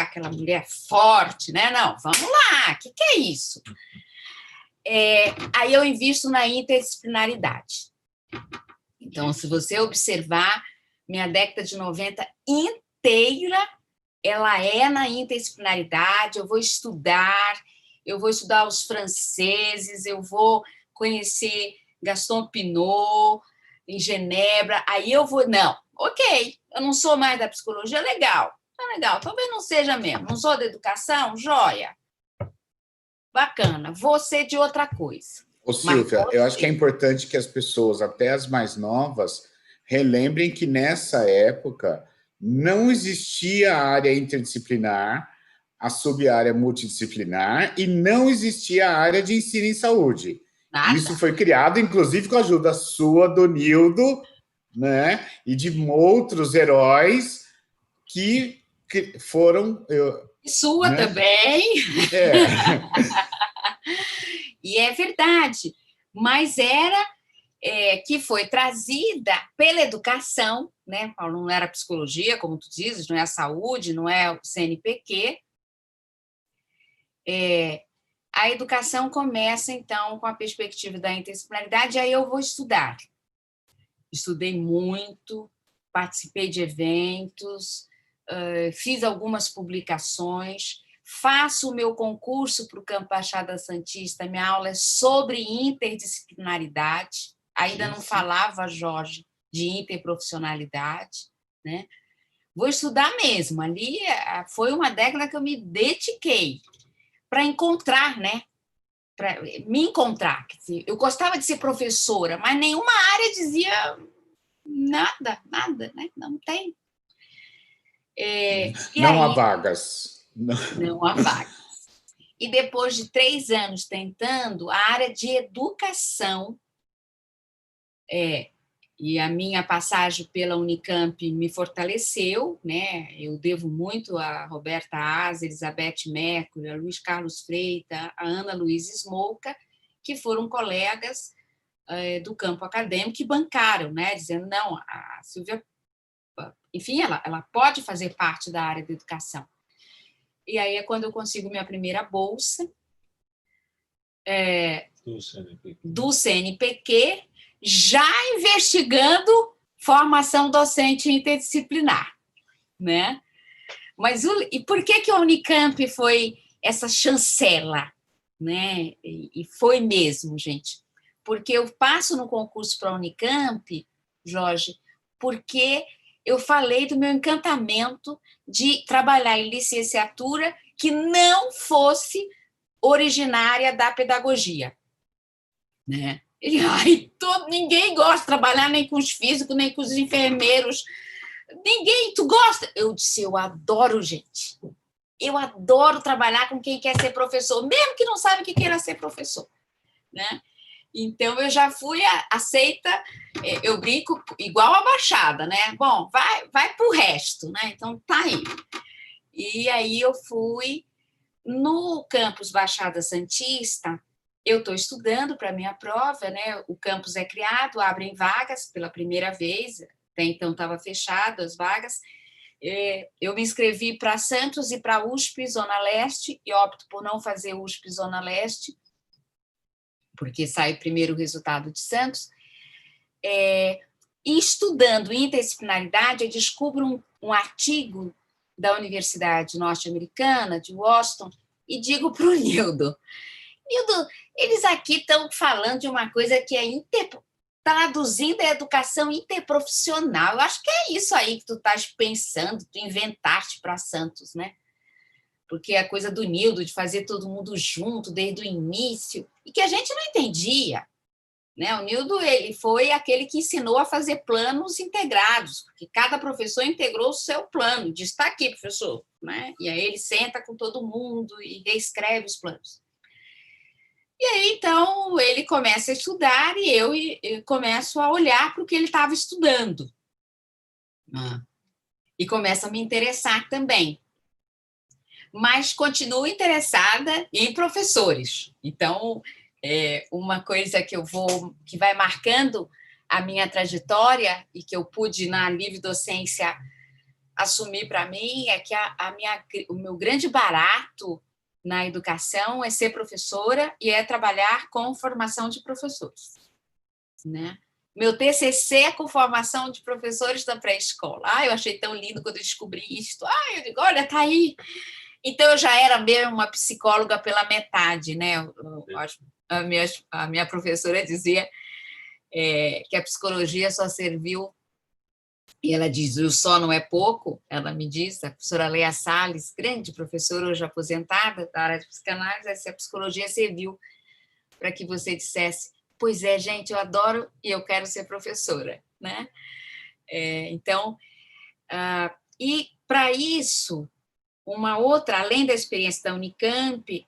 aquela mulher forte, né? Não, vamos lá, o que é isso? Aí eu invisto na interdisciplinaridade. Então, se você observar, minha década de 90 inteira, ela é na interdisciplinaridade, eu vou estudar os franceses, eu vou conhecer Gaston Pinot, em Genebra, aí eu vou... Não, ok, eu não sou mais da psicologia, legal, talvez não seja mesmo, não sou da educação, joia, bacana, vou ser de outra coisa. Ô, Silvia, eu acho que é importante que as pessoas, até as mais novas, relembrem que nessa época não existia a área interdisciplinar, a sub-área multidisciplinar, e não existia a área de ensino em saúde. Nada. Isso foi criado, inclusive, com a ajuda sua, do Nildo, né? E de outros heróis que foram E sua, né? Também. E é verdade, mas que foi trazida pela educação, né, Paulo? Não era psicologia, como tu dizes, não é a saúde, não é o CNPq. A educação começa, então, com a perspectiva da interdisciplinaridade, aí eu vou estudar. Estudei muito, participei de eventos, fiz algumas publicações, faço o meu concurso para o Campo Baixada Santista, minha aula é sobre interdisciplinaridade, ainda não falava, Jorge, de interprofissionalidade, né? Vou estudar mesmo, ali foi uma década que eu me dediquei para encontrar, né? Para me encontrar. Eu gostava de ser professora, mas nenhuma área dizia nada, né? Não tem. Não há vagas. Não há vagas. E depois de 3 anos tentando, a área de educação, e a minha passagem pela Unicamp me fortaleceu, né? Eu devo muito a Roberta Asa, Elizabeth Mercury, a Luiz Carlos Freita, a Ana Luísa Smolka, que foram colegas do campo acadêmico que bancaram, né? Dizendo, não, a Silvia, enfim, ela pode fazer parte da área da educação. E aí é quando eu consigo minha primeira bolsa do CNPq, já investigando formação docente interdisciplinar, né? Mas e por que a Unicamp foi essa chancela, né? E foi mesmo, gente, porque eu passo no concurso para a Unicamp, Jorge, porque eu falei do meu encantamento de trabalhar em licenciatura que não fosse originária da pedagogia, né? Ninguém gosta de trabalhar nem com os físicos, nem com os enfermeiros. Ninguém, tu gosta? Eu disse, eu adoro, gente. Eu adoro trabalhar com quem quer ser professor, mesmo que não sabe que queira ser professor, né? Então, eu já fui aceita, eu brinco, igual a Baixada, né? Bom, vai para o resto, né? Então, tá aí. E aí eu fui no campus Baixada Santista. Eu estou estudando para a minha prova, né? O campus é criado, abrem vagas pela primeira vez, até então estava fechado as vagas. Eu me inscrevi para Santos e para a USP, Zona Leste, e opto por não fazer USP, Zona Leste, porque sai primeiro o resultado de Santos. E estudando interdisciplinaridade, eu descubro um artigo da Universidade Norte-Americana, de Washington, e digo para o Nildo, eles aqui estão falando de uma coisa que é traduzindo a educação interprofissional. Eu acho que é isso aí que tu estás pensando, tu inventaste para Santos, né? Porque a coisa do Nildo, de fazer todo mundo junto desde o início, e que a gente não entendia, né? O Nildo, ele foi aquele que ensinou a fazer planos integrados, porque cada professor integrou o seu plano, diz, está aqui, professor, né? E aí ele senta com todo mundo e reescreve os planos. E aí, então, ele começa a estudar e eu começo a olhar para o que ele estava estudando. E começo a me interessar também. Mas continuo interessada em professores. Então, uma coisa que vai marcando a minha trajetória e que eu pude, na livre docência, assumir para mim é que o meu grande barato na educação é ser professora e é trabalhar com formação de professores, né? Meu TCC é com formação de professores da pré-escola. Eu achei tão lindo quando eu descobri isso. Eu digo, olha, tá aí. Então, eu já era mesmo uma psicóloga pela metade, né? A minha professora dizia que a psicologia só serviu, e ela diz, o só não é pouco, ela me diz, a professora Leia Salles, grande professora, hoje aposentada da área de psicanálise, a psicologia serviu para que você dissesse, pois é, gente, eu adoro e eu quero ser professora, né? Então, e para isso, uma outra, além da experiência da Unicamp,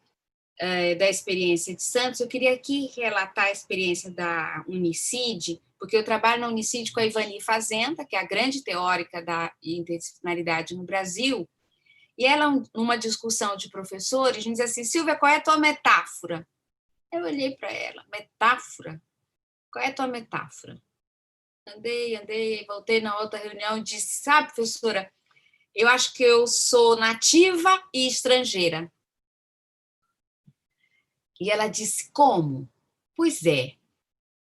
da experiência de Santos, eu queria aqui relatar a experiência da Unicid, porque eu trabalho na Unicid com a Ivani Fazenda, que é a grande teórica da interdisciplinaridade no Brasil, E ela, numa discussão de professores, me disse assim, Silvia, qual é a tua metáfora? Eu olhei para ela, metáfora? Qual é a tua metáfora? Andei, voltei na outra reunião e disse, sabe, professora, eu acho que eu sou nativa e estrangeira. E ela disse, como? Pois é,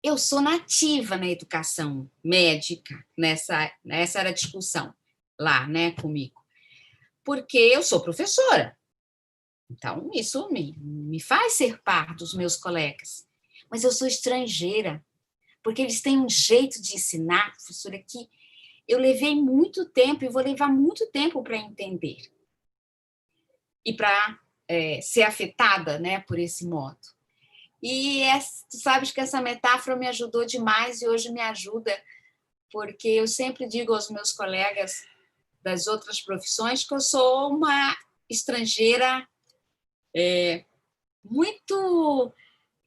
eu sou nativa na educação médica, essa era a discussão lá, né, comigo, porque eu sou professora. Então, isso me faz ser par dos meus colegas. Mas eu sou estrangeira, porque eles têm um jeito de ensinar, professora, que eu levei muito tempo e vou levar muito tempo para entender. E para ser afetada, né, por esse modo. E tu sabes que essa metáfora me ajudou demais e hoje me ajuda, porque eu sempre digo aos meus colegas das outras profissões que eu sou uma estrangeira muito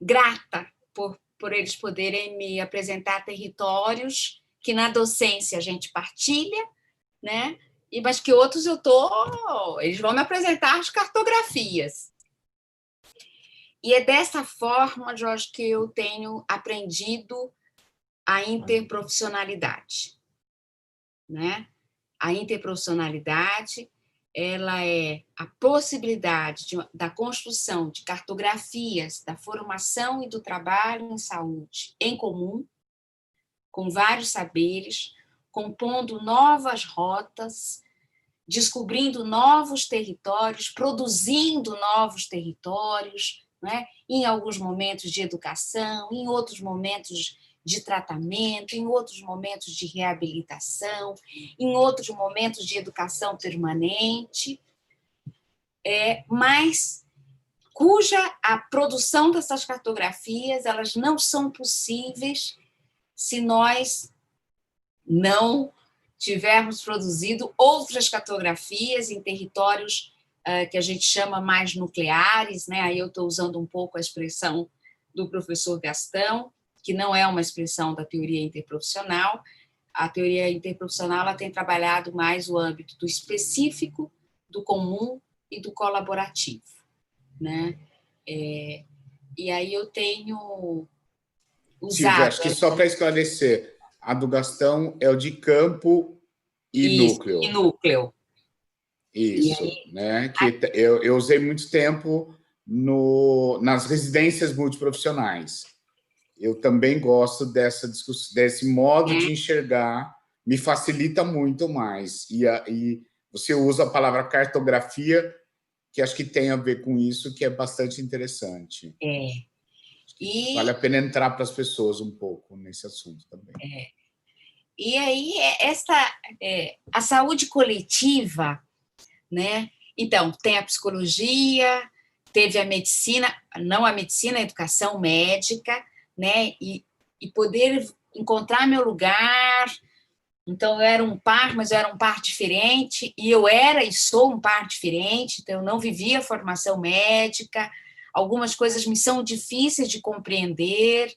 grata por eles poderem me apresentar territórios que na docência a gente partilha, né? Mas que outros eles vão me apresentar as cartografias. E é dessa forma, Jorge, que eu tenho aprendido a interprofissionalidade, né? A interprofissionalidade, ela é a possibilidade da construção de cartografias da formação e do trabalho em saúde em comum, com vários saberes, compondo novas rotas, descobrindo novos territórios, produzindo novos territórios, né? Em alguns momentos de educação, em outros momentos de tratamento, em outros momentos de reabilitação, em outros momentos de educação permanente, mas cuja a produção dessas cartografias elas não são possíveis se nós não tivermos produzido outras cartografias em territórios que a gente chama mais nucleares, né? Aí eu estou usando um pouco a expressão do professor Gastão, que não é uma expressão da teoria interprofissional. A teoria interprofissional ela tem trabalhado mais o âmbito do específico, do comum e do colaborativo, né? E aí eu tenho usado... Silvia, acho que só para esclarecer, a do Gastão é o de campo e núcleo. E núcleo. Isso, né? Que eu usei muito tempo nas residências multiprofissionais. Eu também gosto dessa discussão, desse modo de enxergar, me facilita muito mais. E você usa a palavra cartografia, que acho que tem a ver com isso, que é bastante interessante. Vale a pena entrar para as pessoas um pouco nesse assunto também. E aí, a saúde coletiva, né? Então, tem a psicologia, teve a medicina, não a medicina, a educação médica, né? E poder encontrar meu lugar. Então, eu era um par, mas eu era um par diferente, e eu era e sou um par diferente, então eu não vivia formação médica, algumas coisas me são difíceis de compreender,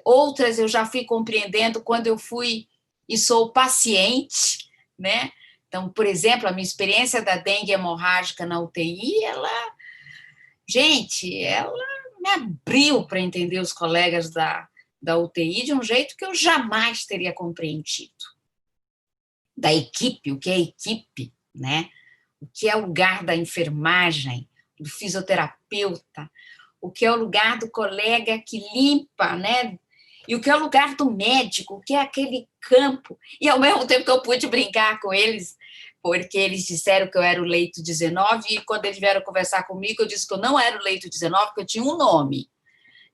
outras eu já fui compreendendo quando eu fui e sou paciente, né? Então, por exemplo, a minha experiência da dengue hemorrágica na UTI, ela me abriu para entender os colegas da UTI de um jeito que eu jamais teria compreendido. Da equipe, o que é equipe, né? O que é o lugar da enfermagem, do fisioterapeuta, o que é o lugar do colega que limpa, né? E o que é o lugar do médico, o que é aquele campo. E, ao mesmo tempo que eu pude brincar com eles, porque eles disseram que eu era o leito 19, e quando eles vieram conversar comigo, eu disse que eu não era o leito 19, porque eu tinha um nome,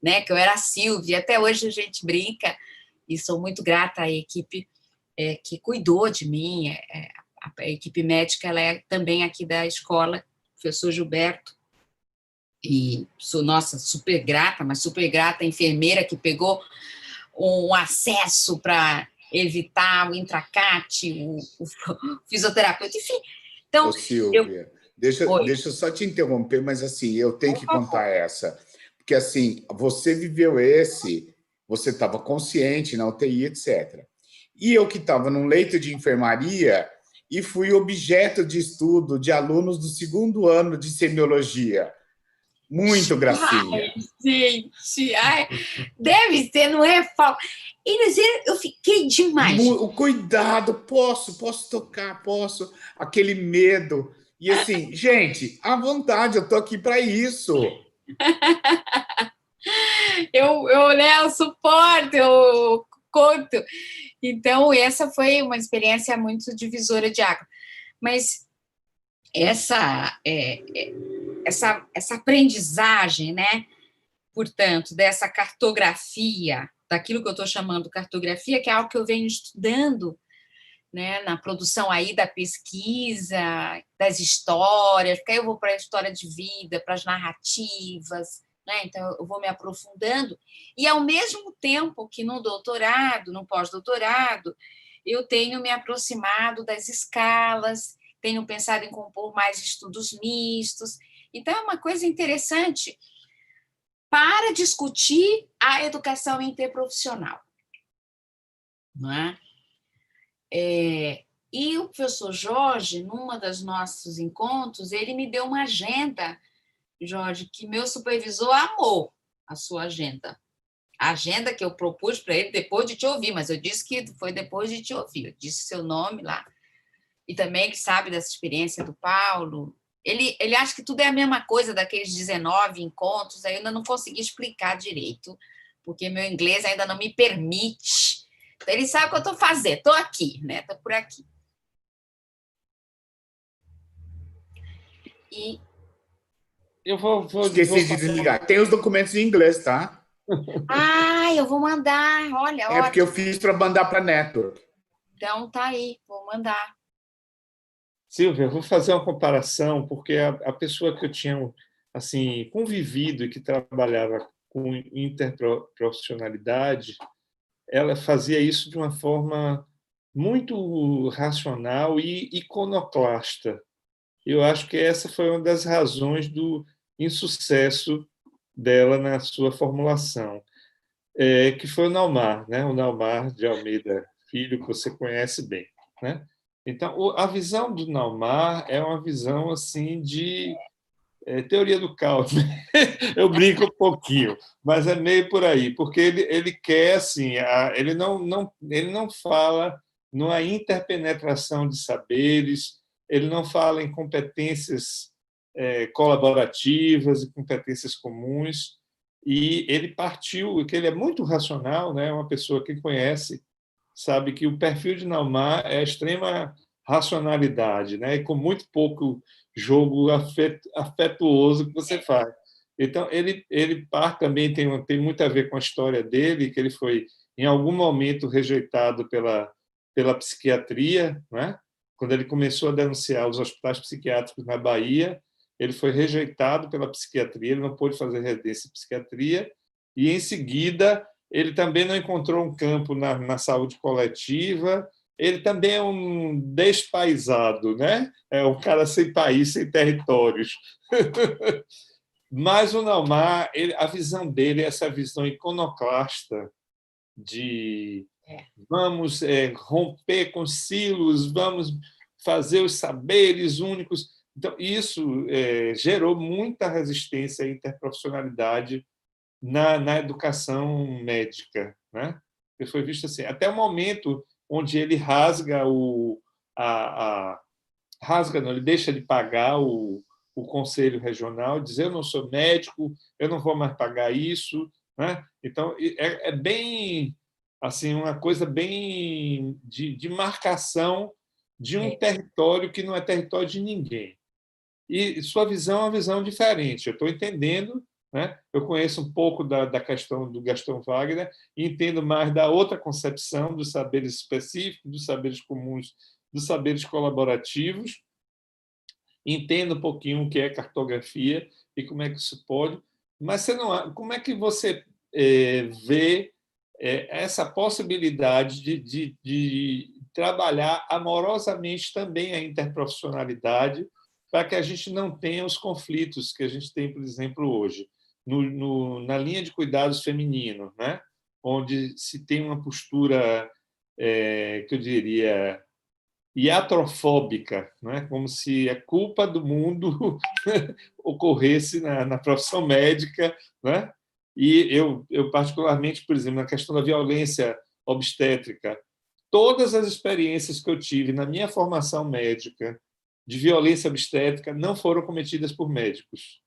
né? Que eu era a Silvia. Até hoje a gente brinca, e sou muito grata à equipe que cuidou de mim. A equipe médica ela é também aqui da escola, professor Gilberto, e sou, nossa, super grata, mas super grata à enfermeira que pegou um acesso para evitar o intracate, o fisioterapeuta, enfim. Então, Silvia, deixa eu só te interromper, mas assim, eu tenho que contar essa, porque assim, você viveu você estava consciente na UTI, etc. E eu que estava num leito de enfermaria, e fui objeto de estudo de alunos do 2º ano de semiologia. Muito gracinha. Ai, gente, ai, deve ser, não é falso. Eu fiquei demais. O cuidado, posso tocar, posso, aquele medo. E assim, gente, à vontade, eu tô aqui para isso. Eu suporto, eu conto. Então, essa foi uma experiência muito divisora de água. Mas essa aprendizagem, né? Portanto, dessa cartografia, daquilo que eu estou chamando cartografia, que é algo que eu venho estudando, né, na produção aí da pesquisa, das histórias, porque aí eu vou para a história de vida, para as narrativas, né? Então eu vou me aprofundando, e ao mesmo tempo que no doutorado, no pós-doutorado, eu tenho me aproximado das escalas, tenho pensado em compor mais estudos mistos. Então é uma coisa interessante para discutir a educação interprofissional, não é? E o professor Jorge, numa dos nossos encontros, ele me deu uma agenda, Jorge, que meu supervisor amou a sua agenda. A agenda que eu propus para ele depois de te ouvir, mas eu disse que foi depois de te ouvir. Eu disse seu nome lá. E também que sabe dessa experiência do Paulo. Ele acha que tudo é a mesma coisa daqueles 19 encontros, aí eu ainda não consegui explicar direito, porque meu inglês ainda não me permite. Então, ele sabe o que eu estou fazendo, estou aqui, né? Estou por aqui. E Esqueci de desligar. Tem os documentos em inglês, tá? eu vou mandar. Olha, é porque eu fiz para mandar para a Network. Então, tá aí, vou mandar. Silvia, eu vou fazer uma comparação, porque a pessoa que eu tinha assim convivido e que trabalhava com interprofissionalidade, ela fazia isso de uma forma muito racional e iconoclasta. Eu acho que essa foi uma das razões do insucesso dela na sua formulação, que foi o Naumar, né? O Naumar de Almeida Filho, que você conhece bem, né? Então, a visão do Naumar é uma visão assim de teoria do caos. Eu brinco um pouquinho, mas é meio por aí, porque ele quer assim, ele não fala numa interpenetração de saberes, ele não fala em competências colaborativas e competências comuns, e ele partiu, que ele é muito racional, né? Uma pessoa que conhece sabe que o perfil de Naumar é a extrema racionalidade, né? E com muito pouco jogo afetuoso que você faz. Então, ele também tem muito a ver com a história dele, que ele foi, em algum momento, rejeitado pela psiquiatria, né? Quando ele começou a denunciar os hospitais psiquiátricos na Bahia, ele foi rejeitado pela psiquiatria, ele não pôde fazer residência em psiquiatria, e, em seguida, ele também não encontrou um campo na saúde coletiva, ele também é um despaisado, né? É um cara sem país, sem territórios. Mas o Naumar, a visão dele é essa visão iconoclasta de vamos romper com silos, vamos fazer os saberes únicos. Então, isso gerou muita resistência à interprofissionalidade na educação médica, né? Ele foi visto assim, até o momento onde ele rasga, não, ele deixa de pagar o conselho regional, dizer eu não sou médico, eu não vou mais pagar isso, né? Então é bem assim uma coisa bem de marcação de um território que não é território de ninguém. E sua visão é uma visão diferente. Eu estou entendendo, né? Eu conheço um pouco da questão do Gaston Wagner e entendo mais da outra concepção dos saberes específicos, dos saberes comuns, dos saberes colaborativos. Entendo um pouquinho o que é cartografia e como é que isso pode. Mas como é que você vê essa possibilidade de trabalhar amorosamente também a interprofissionalidade para que a gente não tenha os conflitos que a gente tem, por exemplo, hoje, na linha de cuidados feminino, né? Onde se tem uma postura, que eu diria, iatrofóbica, né? Como se a culpa do mundo ocorresse na profissão médica, né? E eu, particularmente, por exemplo, na questão da violência obstétrica, todas as experiências que eu tive na minha formação médica de violência obstétrica não foram cometidas por médicos.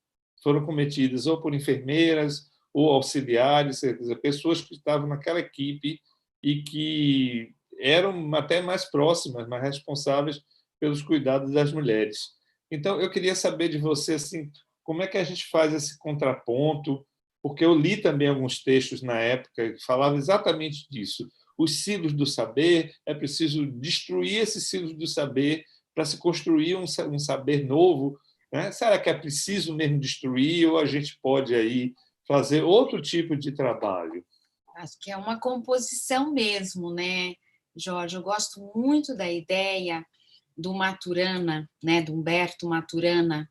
Foram cometidas ou por enfermeiras ou auxiliares, quer dizer, pessoas que estavam naquela equipe e que eram até mais próximas, mais responsáveis pelos cuidados das mulheres. Então, eu queria saber de você assim, como é que a gente faz esse contraponto, porque eu li também alguns textos na época que falavam exatamente disso. Os silos do saber, é preciso destruir esses silos do saber para se construir um saber novo, né? Será que é preciso mesmo destruir ou a gente pode aí fazer outro tipo de trabalho? Acho que é uma composição mesmo, né, Jorge? Eu gosto muito da ideia do Maturana, né, do Humberto Maturana.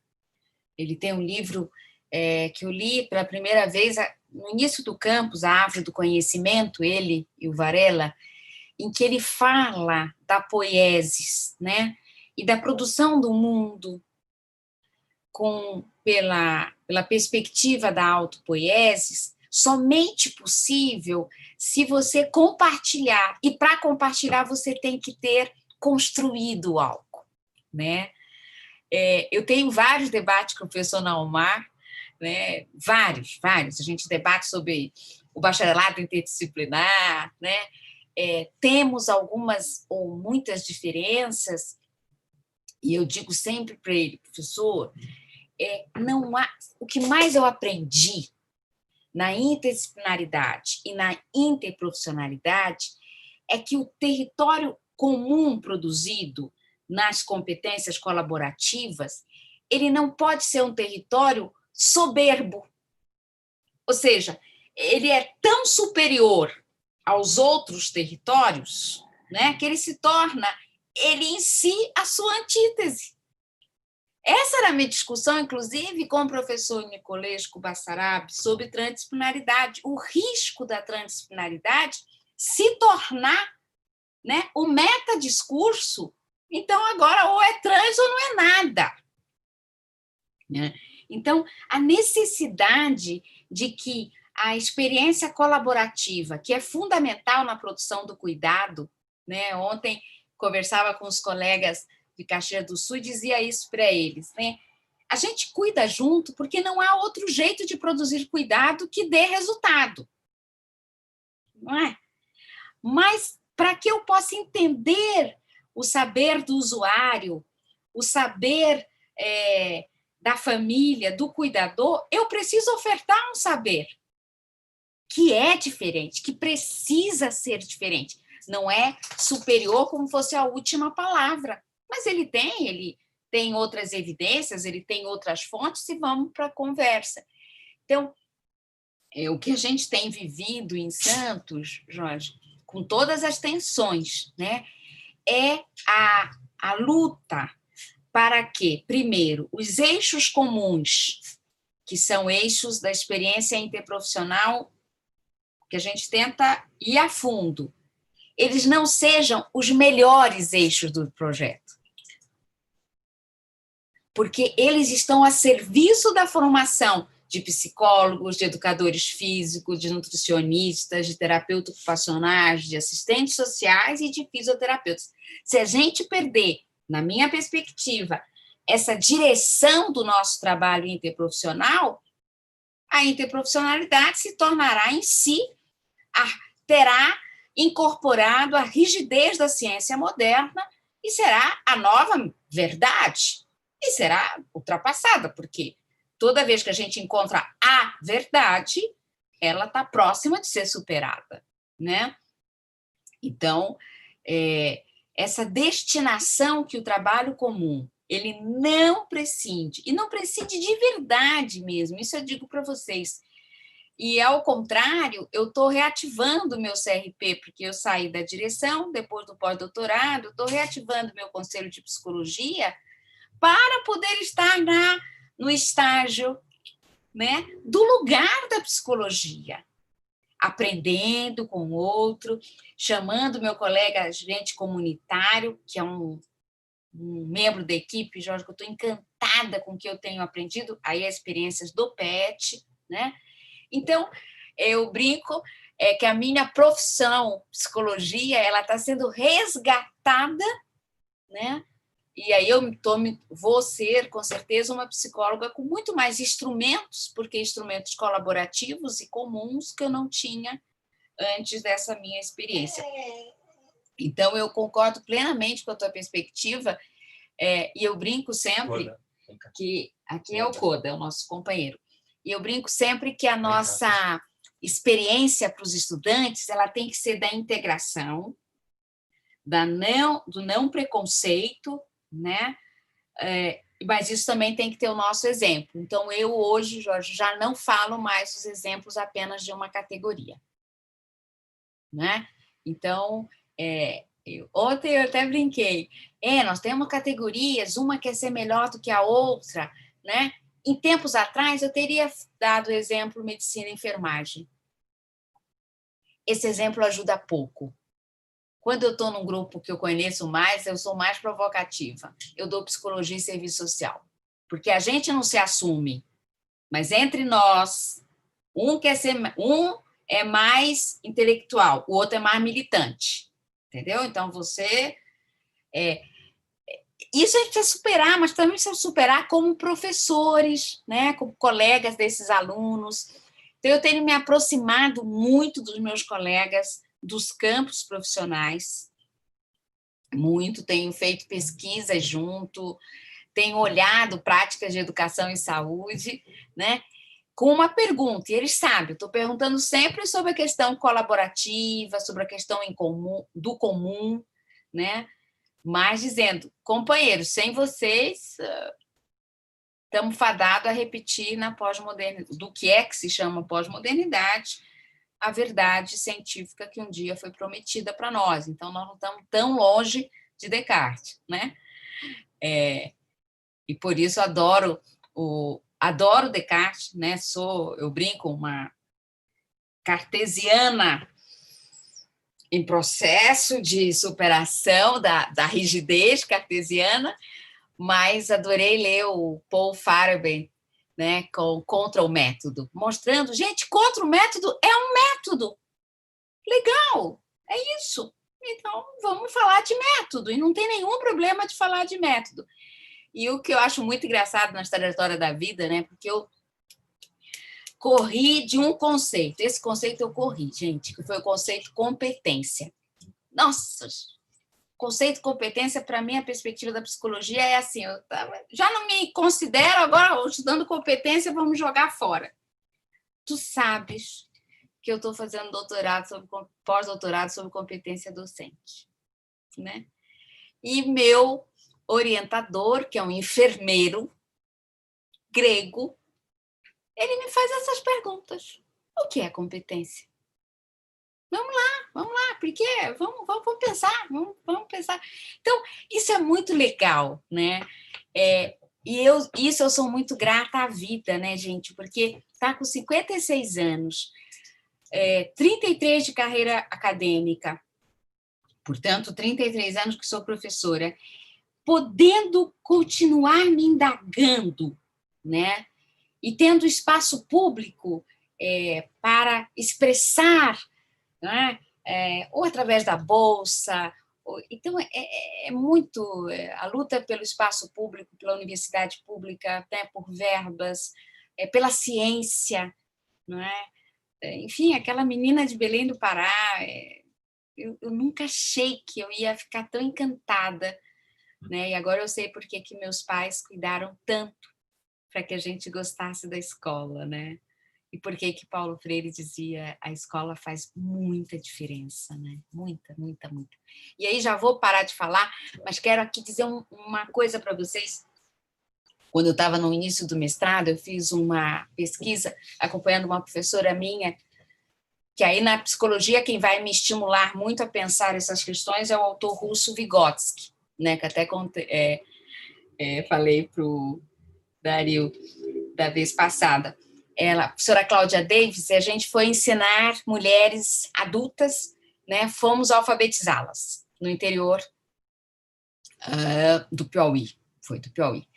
Ele tem um livro que eu li pela primeira vez no início do campus, A Árvore do Conhecimento, ele e o Varela, em que ele fala da poiesis, né, e da produção do mundo pela perspectiva da autopoiesis, somente possível se você compartilhar. E para compartilhar, você tem que ter construído algo, né? Eu tenho vários debates com o professor Naumar, né? Vários. A gente debate sobre o bacharelado interdisciplinar, né? Temos algumas ou muitas diferenças, e eu digo sempre para ele, professor, não há, o que mais eu aprendi na interdisciplinaridade e na interprofissionalidade é que o território comum produzido nas competências colaborativas, ele não pode ser um território soberbo. Ou seja, ele é tão superior aos outros territórios, né, que ele se torna, ele em si, a sua antítese. Essa era a minha discussão, inclusive, com o professor Nicolescu Bassarab sobre transdisciplinaridade, o risco da transdisciplinaridade se tornar, né, o metadiscurso. Então, agora, ou é trans ou não é nada. Então, a necessidade de que a experiência colaborativa, que é fundamental na produção do cuidado, né? Ontem conversava com os colegas de Caxias do Sul e dizia isso para eles, né? A gente cuida junto porque não há outro jeito de produzir cuidado que dê resultado, não é? Mas para que eu possa entender o saber do usuário, o saber da família, do cuidador, eu preciso ofertar um saber que é diferente, que precisa ser diferente. Não é superior como fosse a última palavra, mas ele tem outras evidências, ele tem outras fontes e vamos para a conversa. Então, o que a gente tem vivido em Santos, Jorge, com todas as tensões, né, é a luta para que, primeiro, os eixos comuns, que são eixos da experiência interprofissional, que a gente tenta ir a fundo, eles não sejam os melhores eixos do projeto. Porque eles estão a serviço da formação de psicólogos, de educadores físicos, de nutricionistas, de terapeutas ocupacionais, de assistentes sociais e de fisioterapeutas. Se a gente perder, na minha perspectiva, essa direção do nosso trabalho interprofissional, a interprofissionalidade se tornará em si, terá incorporado a rigidez da ciência moderna e será a nova verdade. E será ultrapassada, porque toda vez que a gente encontra a verdade, ela está próxima de ser superada, né? Então, essa destinação que o trabalho comum, ele não prescinde, e não prescinde de verdade mesmo, isso eu digo para vocês. E, ao contrário, eu estou reativando o meu CRP, porque eu saí da direção, depois do pós-doutorado, estou reativando meu conselho de psicologia para poder estar no estágio, né, do lugar da psicologia. aprendendo com o outro, chamando meu colega agente comunitário, que é um membro da equipe, Jorge, que eu estou encantada com o que eu tenho aprendido, aí as experiências do PET, né? Então, eu brinco que a minha profissão, psicologia, ela está sendo resgatada, né? E aí vou ser, com certeza, uma psicóloga com muito mais instrumentos, porque instrumentos colaborativos e comuns que eu não tinha antes dessa minha experiência. Então, eu concordo plenamente com a tua perspectiva, e eu brinco sempre que... Aqui é o Coda, o nosso companheiro. E eu brinco sempre que a nossa experiência para os estudantes ela tem que ser da integração, do não preconceito, né? Mas isso também tem que ter o nosso exemplo. Então, eu hoje, Jorge, já não falo mais os exemplos apenas de uma categoria, né? Então, ontem eu até brinquei, nós temos categorias, uma quer ser melhor do que a outra, né? Em tempos atrás, eu teria dado o exemplo medicina e enfermagem. Esse exemplo ajuda pouco. Quando eu estou num grupo que eu conheço mais, eu sou mais provocativa. Eu dou psicologia e serviço social. Porque a gente não se assume, mas entre nós, um é mais intelectual, o outro é mais militante. Entendeu? Então, você... Isso a gente precisa superar, mas também precisa superar como professores, né? Como colegas desses alunos. Então, eu tenho me aproximado muito dos meus colegas dos campos profissionais, muito, tenho feito pesquisas junto, tenho olhado práticas de educação e saúde, né? Com uma pergunta, e eles sabem, eu estou perguntando sempre sobre a questão colaborativa, sobre a questão do comum, né? Mas dizendo, companheiros, sem vocês, estamos fadados a repetir na pós-modernidade, do que se chama pós-modernidade, a verdade científica que um dia foi prometida para nós. Então, nós não estamos tão longe de Descartes, né? E por isso adoro Descartes, né? Eu brinco, uma cartesiana em processo de superação da rigidez cartesiana, mas adorei ler o Paul Feyerabend, né, contra o método, mostrando, gente, contra o método é um método. Legal, é isso. Então, vamos falar de método, e não tem nenhum problema de falar de método. E o que eu acho muito engraçado na trajetória da vida, né, porque eu corri de um conceito, esse conceito eu corri, gente, que foi o conceito competência. Nossa, conceito competência, para mim, a perspectiva da psicologia é assim, já não me considero agora estudando competência, vamos jogar fora. Tu sabes que eu estou fazendo pós-doutorado sobre competência docente, né? E meu orientador, que é um enfermeiro grego, ele me faz essas perguntas. O que é competência? Vamos lá, porque vamos pensar, vamos pensar. Então, isso é muito legal, né? E eu sou muito grata à vida, né, gente? Porque está com 56 anos, 33 de carreira acadêmica, portanto, 33 anos que sou professora, podendo continuar me indagando, né? E tendo espaço público para expressar, né? Ou através da bolsa. Então, é muito... a luta pelo espaço público, pela universidade pública, até por verbas, pela ciência, não é? Enfim, aquela menina de Belém do Pará, eu nunca achei que eu ia ficar tão encantada, né? E agora eu sei por que meus pais cuidaram tanto para que a gente gostasse da escola, né? E por que Paulo Freire dizia a escola faz muita diferença, né? Muita, muita, muita. E aí já vou parar de falar, mas quero aqui dizer uma coisa para vocês. Quando eu estava no início do mestrado, eu fiz uma pesquisa acompanhando uma professora minha, que aí na psicologia quem vai me estimular muito a pensar essas questões é o autor russo Vygotsky, né? Que até falei para o Dario da vez passada. a professora Cláudia Davis, a gente foi ensinar mulheres adultas, né? Fomos alfabetizá-las no interior do Piauí, foi do Piauí.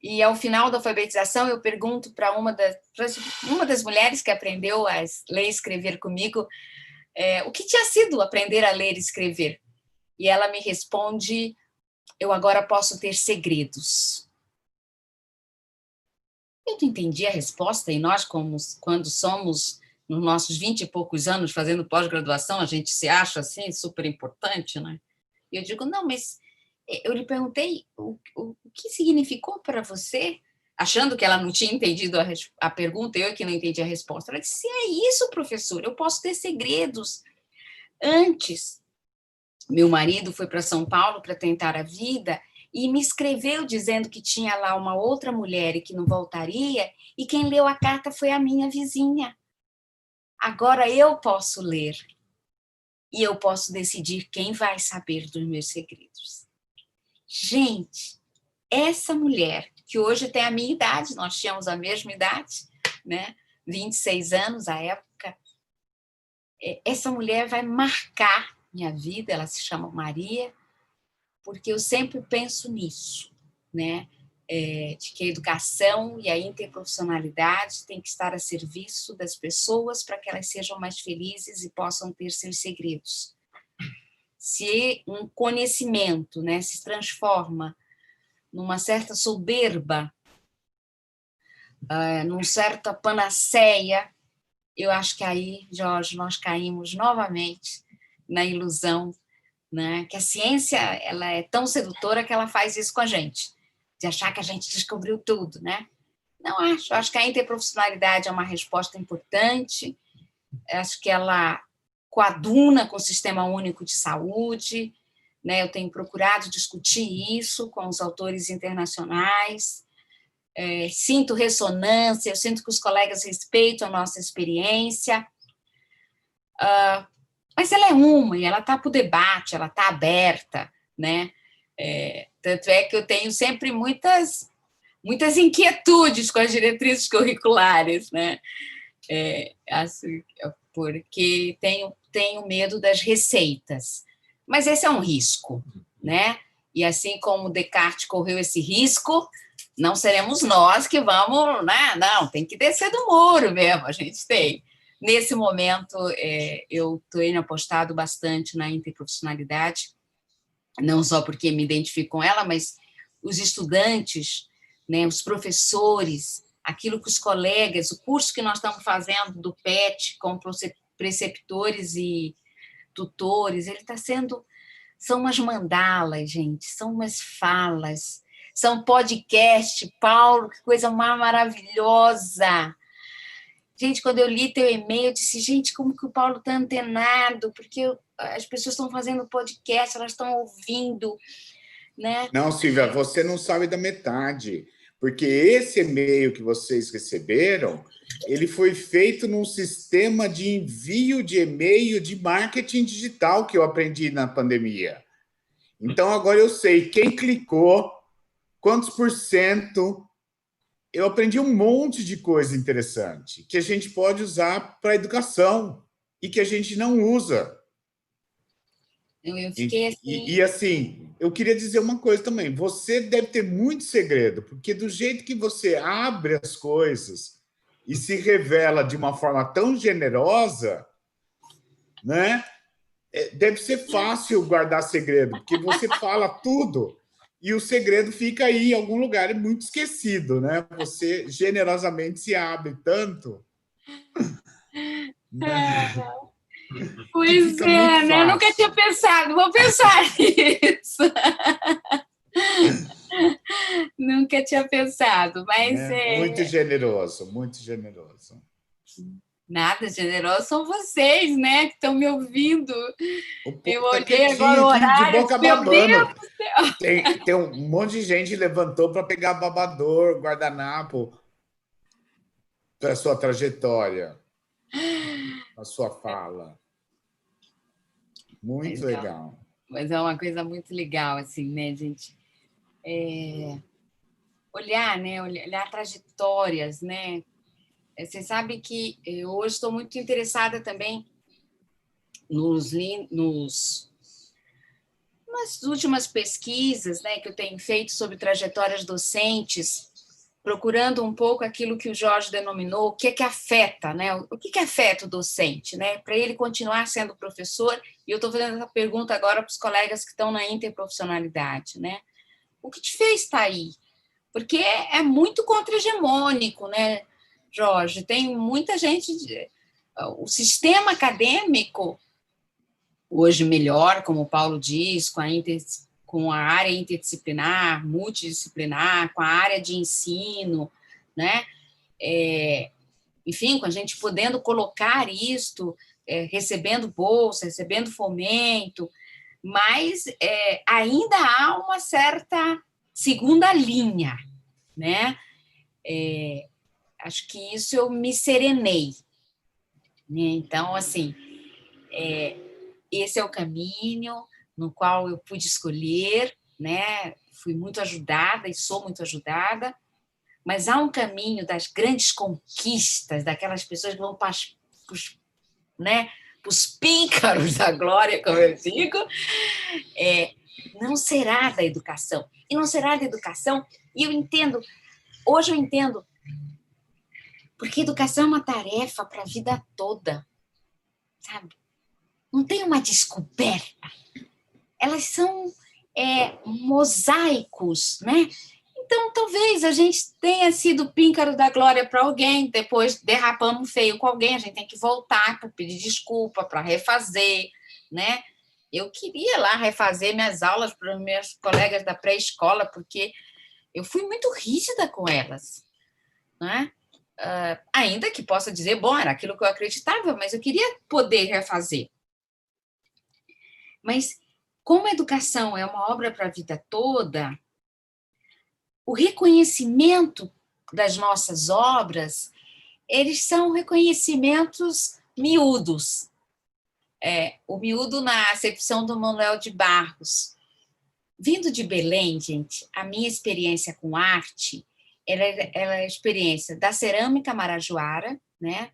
E, ao final da alfabetização, eu pergunto para uma das mulheres que aprendeu a ler e escrever comigo o que tinha sido aprender a ler e escrever. E ela me responde: eu agora posso ter segredos. Eu não entendi a resposta, e nós, quando somos nos nossos 20 e poucos anos fazendo pós-graduação, a gente se acha assim super importante, né? E eu digo: não, mas eu lhe perguntei o que significou para você, achando que ela não tinha entendido a pergunta, eu que não entendi a resposta. Ela disse: é isso, professor, eu posso ter segredos. Antes, meu marido foi para São Paulo para tentar a vida e me escreveu dizendo que tinha lá uma outra mulher e que não voltaria, e quem leu a carta foi a minha vizinha. Agora eu posso ler e eu posso decidir quem vai saber dos meus segredos. Gente, essa mulher, que hoje tem a minha idade, nós tínhamos a mesma idade, né? 26 anos à época, essa mulher vai marcar minha vida, ela se chama Maria, porque eu sempre penso nisso, né? De que a educação e a interprofissionalidade tem que estar a serviço das pessoas para que elas sejam mais felizes e possam ter seus segredos. Se um conhecimento, né, se transforma numa certa soberba, numa certa panaceia, eu acho que aí, Jorge, nós caímos novamente na ilusão, né, que a ciência ela é tão sedutora que ela faz isso com a gente, de achar que a gente descobriu tudo, né? Não acho. Acho que a interprofissionalidade é uma resposta importante, acho que ela coaduna com o Sistema Único de Saúde, né? Eu tenho procurado discutir isso com os autores internacionais, sinto ressonância, eu sinto que os colegas respeitam a nossa experiência, mas ela é uma, e ela está para o debate, ela está aberta, né? Tanto é que eu tenho sempre muitas inquietudes com as diretrizes curriculares, né? Assim, porque tenho medo das receitas. Mas esse é um risco, né? E assim como Descartes correu esse risco, não seremos nós que vamos, né? Não, tem que descer do muro mesmo, a gente tem. Nesse momento, eu tenho apostado bastante na interprofissionalidade, não só porque me identifico com ela, mas os estudantes, né, os professores, aquilo que os colegas, o curso que nós estamos fazendo do PET com preceptores e tutores, ele está sendo... São umas mandalas, gente, são umas falas, são podcast, Paulo, que coisa mais maravilhosa. Gente, quando eu li teu e-mail, eu disse, gente, como que o Paulo está antenado, porque as pessoas estão fazendo podcast, elas estão ouvindo, né? Não, Silvia, você não sabe da metade, porque esse e-mail que vocês receberam, ele foi feito num sistema de envio de e-mail de marketing digital que eu aprendi na pandemia. Então, agora eu sei quem clicou, quantos por cento. Eu aprendi um monte de coisa interessante que a gente pode usar para a educação e que a gente não usa. Eu fiquei assim... E assim, eu queria dizer uma coisa também. Você deve ter muito segredo, porque do jeito que você abre as coisas e se revela de uma forma tão generosa, né? Deve ser fácil guardar segredo, porque você fala tudo e o segredo fica aí em algum lugar muito esquecido, né? Você generosamente se abre tanto, né? Que Pois fica muito né? Eu nunca tinha fácil. pensado, vou pensar nisso. Nunca tinha pensado, mas Né? Muito generoso, muito generoso. nada generoso são vocês, né, que estão me ouvindo. O Eu povo tá olhei agora quietinho o aqui, de horário, boca meu Deus babando. do céu. Tem um monte de gente levantou para pegar babador, guardanapo, para sua trajetória, a sua fala. Muito legal. Mas é uma coisa muito legal, assim, né, gente? Olhar, né? Olhar trajetórias, né? Você sabe que eu hoje estou muito interessada também nas últimas pesquisas, né, que eu tenho feito sobre trajetórias docentes, procurando um pouco aquilo que o Jorge denominou, o que é que afeta, né? O que afeta o docente, né? Para ele continuar sendo professor, e eu estou fazendo essa pergunta agora para os colegas que estão na interprofissionalidade, né? O que te fez estar aí? Porque é muito contra-hegemônico, né, Jorge? Tem muita gente... O sistema acadêmico, hoje melhor, como o Paulo diz, com a área interdisciplinar, multidisciplinar, com a área de ensino, né? Enfim, com a gente podendo colocar isto, recebendo bolsa, recebendo fomento, mas ainda há uma certa segunda linha, né? Acho que isso eu me serenei, né? Então, assim, esse é o caminho no qual eu pude escolher, né? Fui muito ajudada e sou muito ajudada, mas há um caminho das grandes conquistas, daquelas pessoas que vão para os, né, os píncaros da glória, como eu digo, não será da educação. E não será da educação, e eu entendo, hoje eu entendo, porque educação é uma tarefa para a vida toda, sabe? Não tem uma descoberta. Elas são mosaicos, né? Então, talvez a gente tenha sido píncaro da glória para alguém, depois derrapamos feio com alguém, a gente tem que voltar para pedir desculpa, para refazer, né? Eu queria lá refazer minhas aulas para os meus colegas da pré-escola, porque eu fui muito rígida com elas, né? Ainda que possa dizer, bom, era aquilo que eu acreditava, mas eu queria poder refazer. Mas, como a educação é uma obra para a vida toda, o reconhecimento das nossas obras, eles são reconhecimentos miúdos. O miúdo na acepção do Manuel de Barros. Vindo de Belém, gente, a minha experiência com arte, ela é a experiência da cerâmica marajoara, né?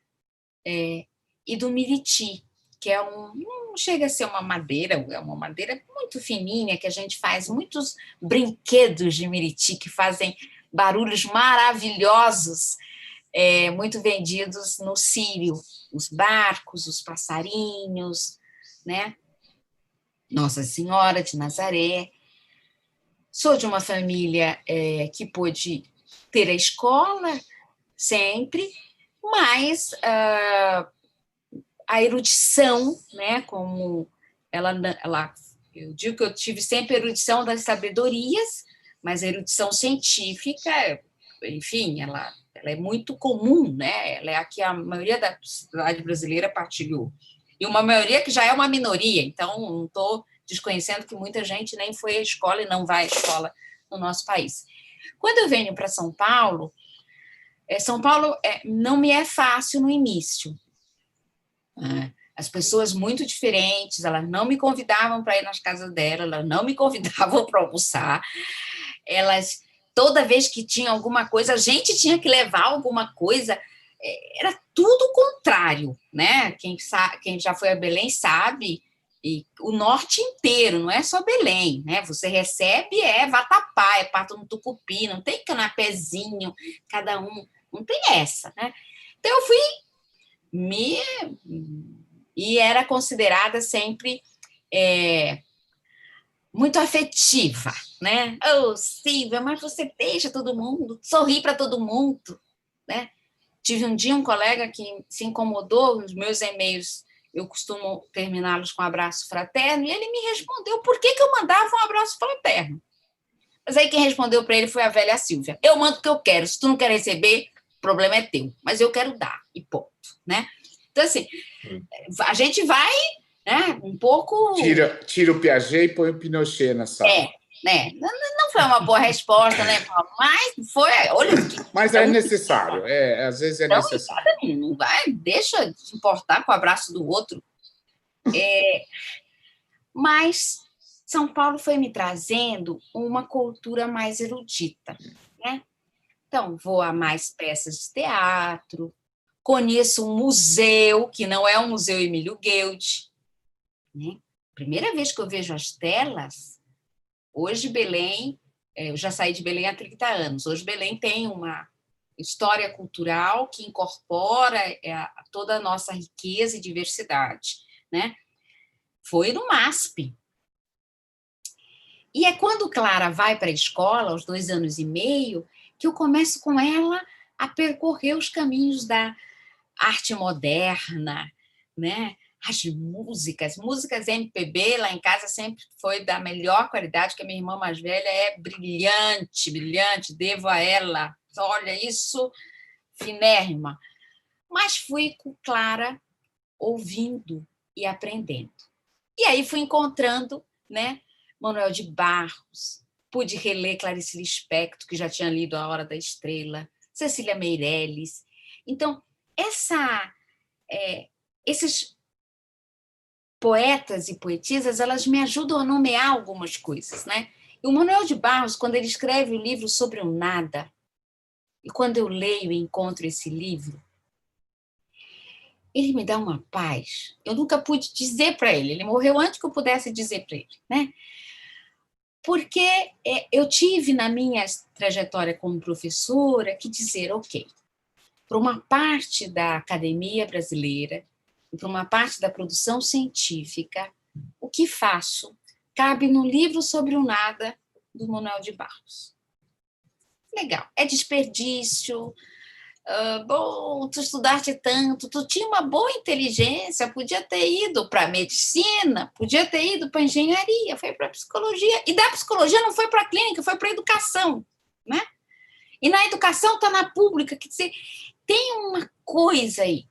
E do miriti, que não chega a ser uma madeira, é uma madeira muito fininha, que a gente faz muitos brinquedos de miriti, que fazem barulhos maravilhosos, muito vendidos no Sírio, os barcos, os passarinhos, né? Nossa Senhora de Nazaré. Sou de uma família que pôde ter a escola sempre, mas a erudição, né, como eu digo que eu tive sempre a erudição das sabedorias, mas a erudição científica, enfim, ela é muito comum, né? Ela é a que a maioria da sociedade brasileira partilhou. E uma maioria que já é uma minoria, então não estou desconhecendo que muita gente nem foi à escola e não vai à escola no nosso país. Quando eu venho para São Paulo não me é fácil no início. As pessoas muito diferentes, elas não me convidavam para ir nas casas dela, elas não me convidavam para almoçar, toda vez que tinha alguma coisa, a gente tinha que levar alguma coisa, era tudo o contrário, né? Quem já foi a Belém sabe, e o norte inteiro, não é só Belém, né? Você recebe, vatapá, pato no tucupi, não tem canapézinho, cada um, não tem essa, né? Então eu fui e era considerada sempre muito afetiva, né? Oh, Silvia, mas você deixa todo mundo, sorri para todo mundo, né? Tive um dia um colega que se incomodou, os meus e-mails, eu costumo terminá-los com um abraço fraterno, e ele me respondeu por que eu mandava um abraço fraterno. Mas aí quem respondeu para ele foi a velha Silvia. Eu mando o que eu quero, se tu não quer receber, o problema é teu, mas eu quero dar, e ponto, né? Então, assim, a gente vai, né, um pouco... Tira o Piaget e põe o Pinochet na sala. Né? Não foi uma boa resposta, né, Paulo? Mas foi... Olha, mas é necessário, às vezes é necessário. Não vai, deixa de importar com o abraço do outro. Mas São Paulo foi me trazendo uma cultura mais erudita, né? Então, vou a mais peças de teatro, conheço um museu, que não é um museu Emílio Guild, né? Primeira vez que eu vejo as telas, hoje Belém, eu já saí de Belém há 30 anos, hoje Belém tem uma história cultural que incorpora toda a nossa riqueza e diversidade, né? Foi no MASP. E é quando Clara vai para a escola, aos 2 anos e meio, que eu começo com ela a percorrer os caminhos da arte moderna, né? As músicas MPB lá em casa sempre foi da melhor qualidade, que a minha irmã mais velha é brilhante, brilhante, devo a ela. Olha, isso, finérrima. Mas fui com Clara ouvindo e aprendendo. E aí fui encontrando, né, Manuel de Barros, pude reler Clarice Lispector, que já tinha lido A Hora da Estrela, Cecília Meirelles. Então, esses poetas e poetisas, elas me ajudam a nomear algumas coisas, né? E o Manuel de Barros, quando ele escreve o livro sobre o nada, e quando eu leio e encontro esse livro, ele me dá uma paz. Eu nunca pude dizer para ele, ele morreu antes que eu pudesse dizer para ele, né? Porque eu tive na minha trajetória como professora que dizer, ok, para uma parte da academia brasileira, e para uma parte da produção científica, o que faço cabe no livro sobre o nada do Manuel de Barros. Legal, é desperdício. Bom, tu estudaste tanto, tu tinha uma boa inteligência, podia ter ido para medicina, podia ter ido para engenharia, foi para psicologia, e da psicologia não foi para clínica, foi para educação, né? E na educação está na pública, quer dizer, tem uma coisa aí.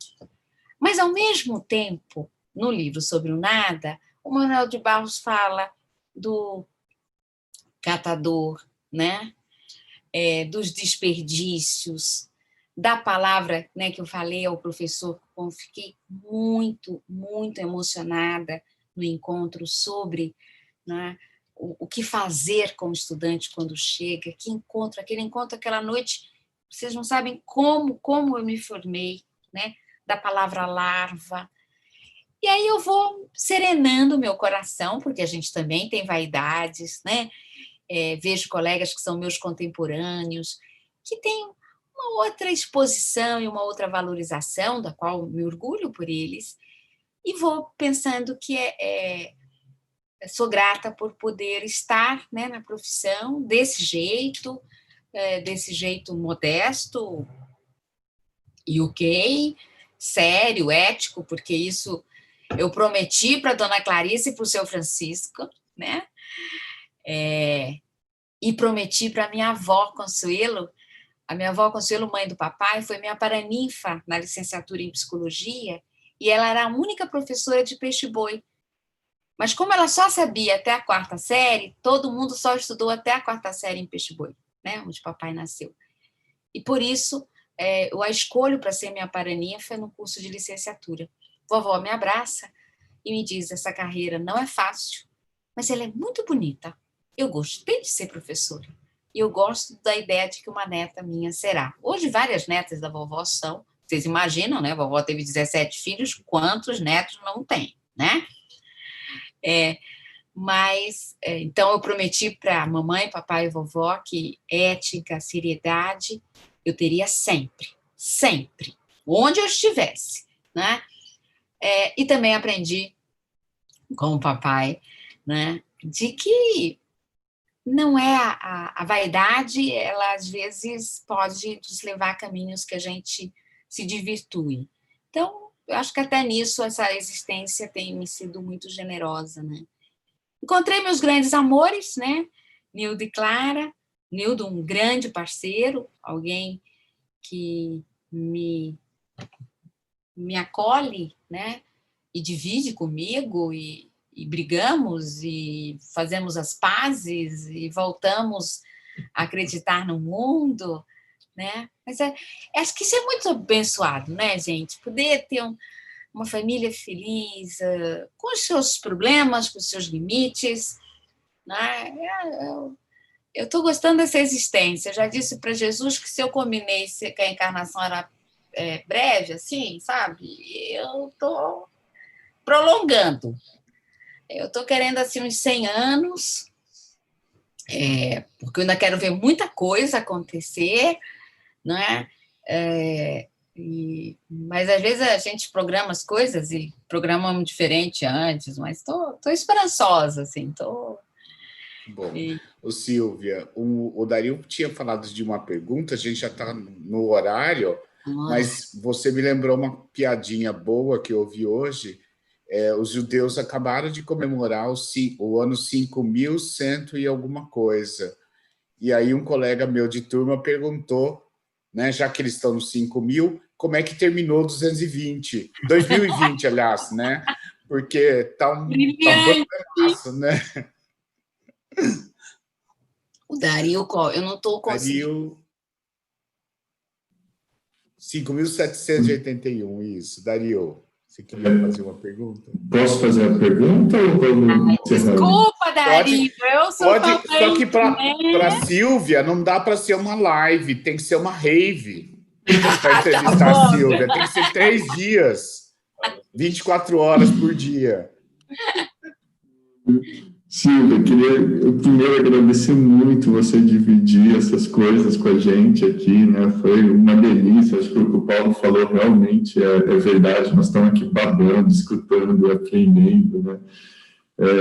Mas, ao mesmo tempo, no livro sobre o nada, o Manuel de Barros fala do catador, né? Dos desperdícios, da palavra, né, que eu falei ao professor, eu fiquei muito, muito emocionada no encontro sobre, né, o que fazer com o estudante quando chega, aquele encontro, aquela noite, vocês não sabem como eu me formei, né, da palavra larva. E aí eu vou serenando o meu coração, porque a gente também tem vaidades, né? Vejo colegas que são meus contemporâneos, que têm uma outra exposição e uma outra valorização, da qual me orgulho por eles, e vou pensando que sou grata por poder estar, né, na profissão desse jeito modesto e ok, sério, ético, porque isso eu prometi para a dona Clarice e para o seu Francisco, né? E prometi para a minha avó Consuelo. A minha avó Consuelo, mãe do papai, foi minha paraninfa na licenciatura em psicologia, e ela era a única professora de peixe-boi. Mas como ela só sabia até a 4ª série, todo mundo só estudou até a 4ª série em peixe-boi, né, onde papai nasceu. E por isso, eu a escolho para ser minha paraninfa no curso de licenciatura. Vovó me abraça e me diz, essa carreira não é fácil, mas ela é muito bonita. Eu gostei de ser professora. E eu gosto da ideia de que uma neta minha será. Hoje, várias netas da vovó são. Vocês imaginam, né? A vovó teve 17 filhos, quantos netos não tem, né? Então, eu prometi para mamãe, papai e vovó que ética, seriedade, eu teria sempre, sempre, onde eu estivesse, né? E também aprendi com o papai, né, de que não é a vaidade, ela às vezes pode nos levar a caminhos que a gente se desvirtue. Então, eu acho que até nisso essa existência tem me sido muito generosa, né? Encontrei meus grandes amores, né? Nildo e Clara. Nildo, um grande parceiro, alguém que me acolhe, né? E divide comigo, e brigamos, e fazemos as pazes, e voltamos a acreditar no mundo, né? Mas acho que isso é muito abençoado, né, gente? Poder ter uma família feliz, com os seus problemas, com os seus limites, né? Eu estou gostando dessa existência. Eu já disse para Jesus que se eu combinei que a encarnação era breve, assim, sabe? Eu estou prolongando. Eu estou querendo, assim, uns 100 anos, porque eu ainda quero ver muita coisa acontecer, não é? Mas, às vezes, a gente programa as coisas e programamos diferente antes, mas estou esperançosa, assim, estou... Bom, Silvia, o Dario tinha falado de uma pergunta, a gente já está no horário, mas você me lembrou uma piadinha boa que eu ouvi hoje. Os judeus acabaram de comemorar o ano 5.100 e alguma coisa. E aí um colega meu de turma perguntou, né, já que eles estão no 5.000, como é que terminou 2020, aliás, né? Porque tá bananaço, né? O Dario, eu não estou conseguindo. 5.781, isso. Dario, você queria fazer uma pergunta? Posso fazer a pergunta ou vamos... Desculpa, Dario, eu sou pode, só que para Silvia não dá para ser uma live, tem que ser uma rave para entrevistar a Silvia. Tem que ser 3 dias, 24 horas por dia. Silvia, eu queria primeiro agradecer muito você dividir essas coisas com a gente aqui, né? Foi uma delícia, acho que o que o Paulo falou realmente é verdade, nós estamos aqui babando, escutando, aprendendo, né?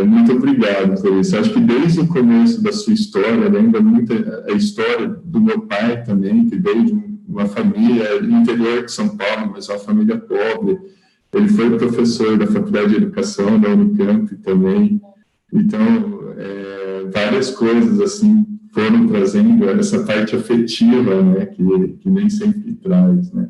Muito obrigado por isso. Acho que desde o começo da sua história, lembra muito a história do meu pai também, que veio de uma família do interior de São Paulo, mas uma família pobre. Ele foi professor da Faculdade de Educação da Unicamp também. Então, várias coisas assim foram trazendo essa parte afetiva, né, que nem sempre traz, né.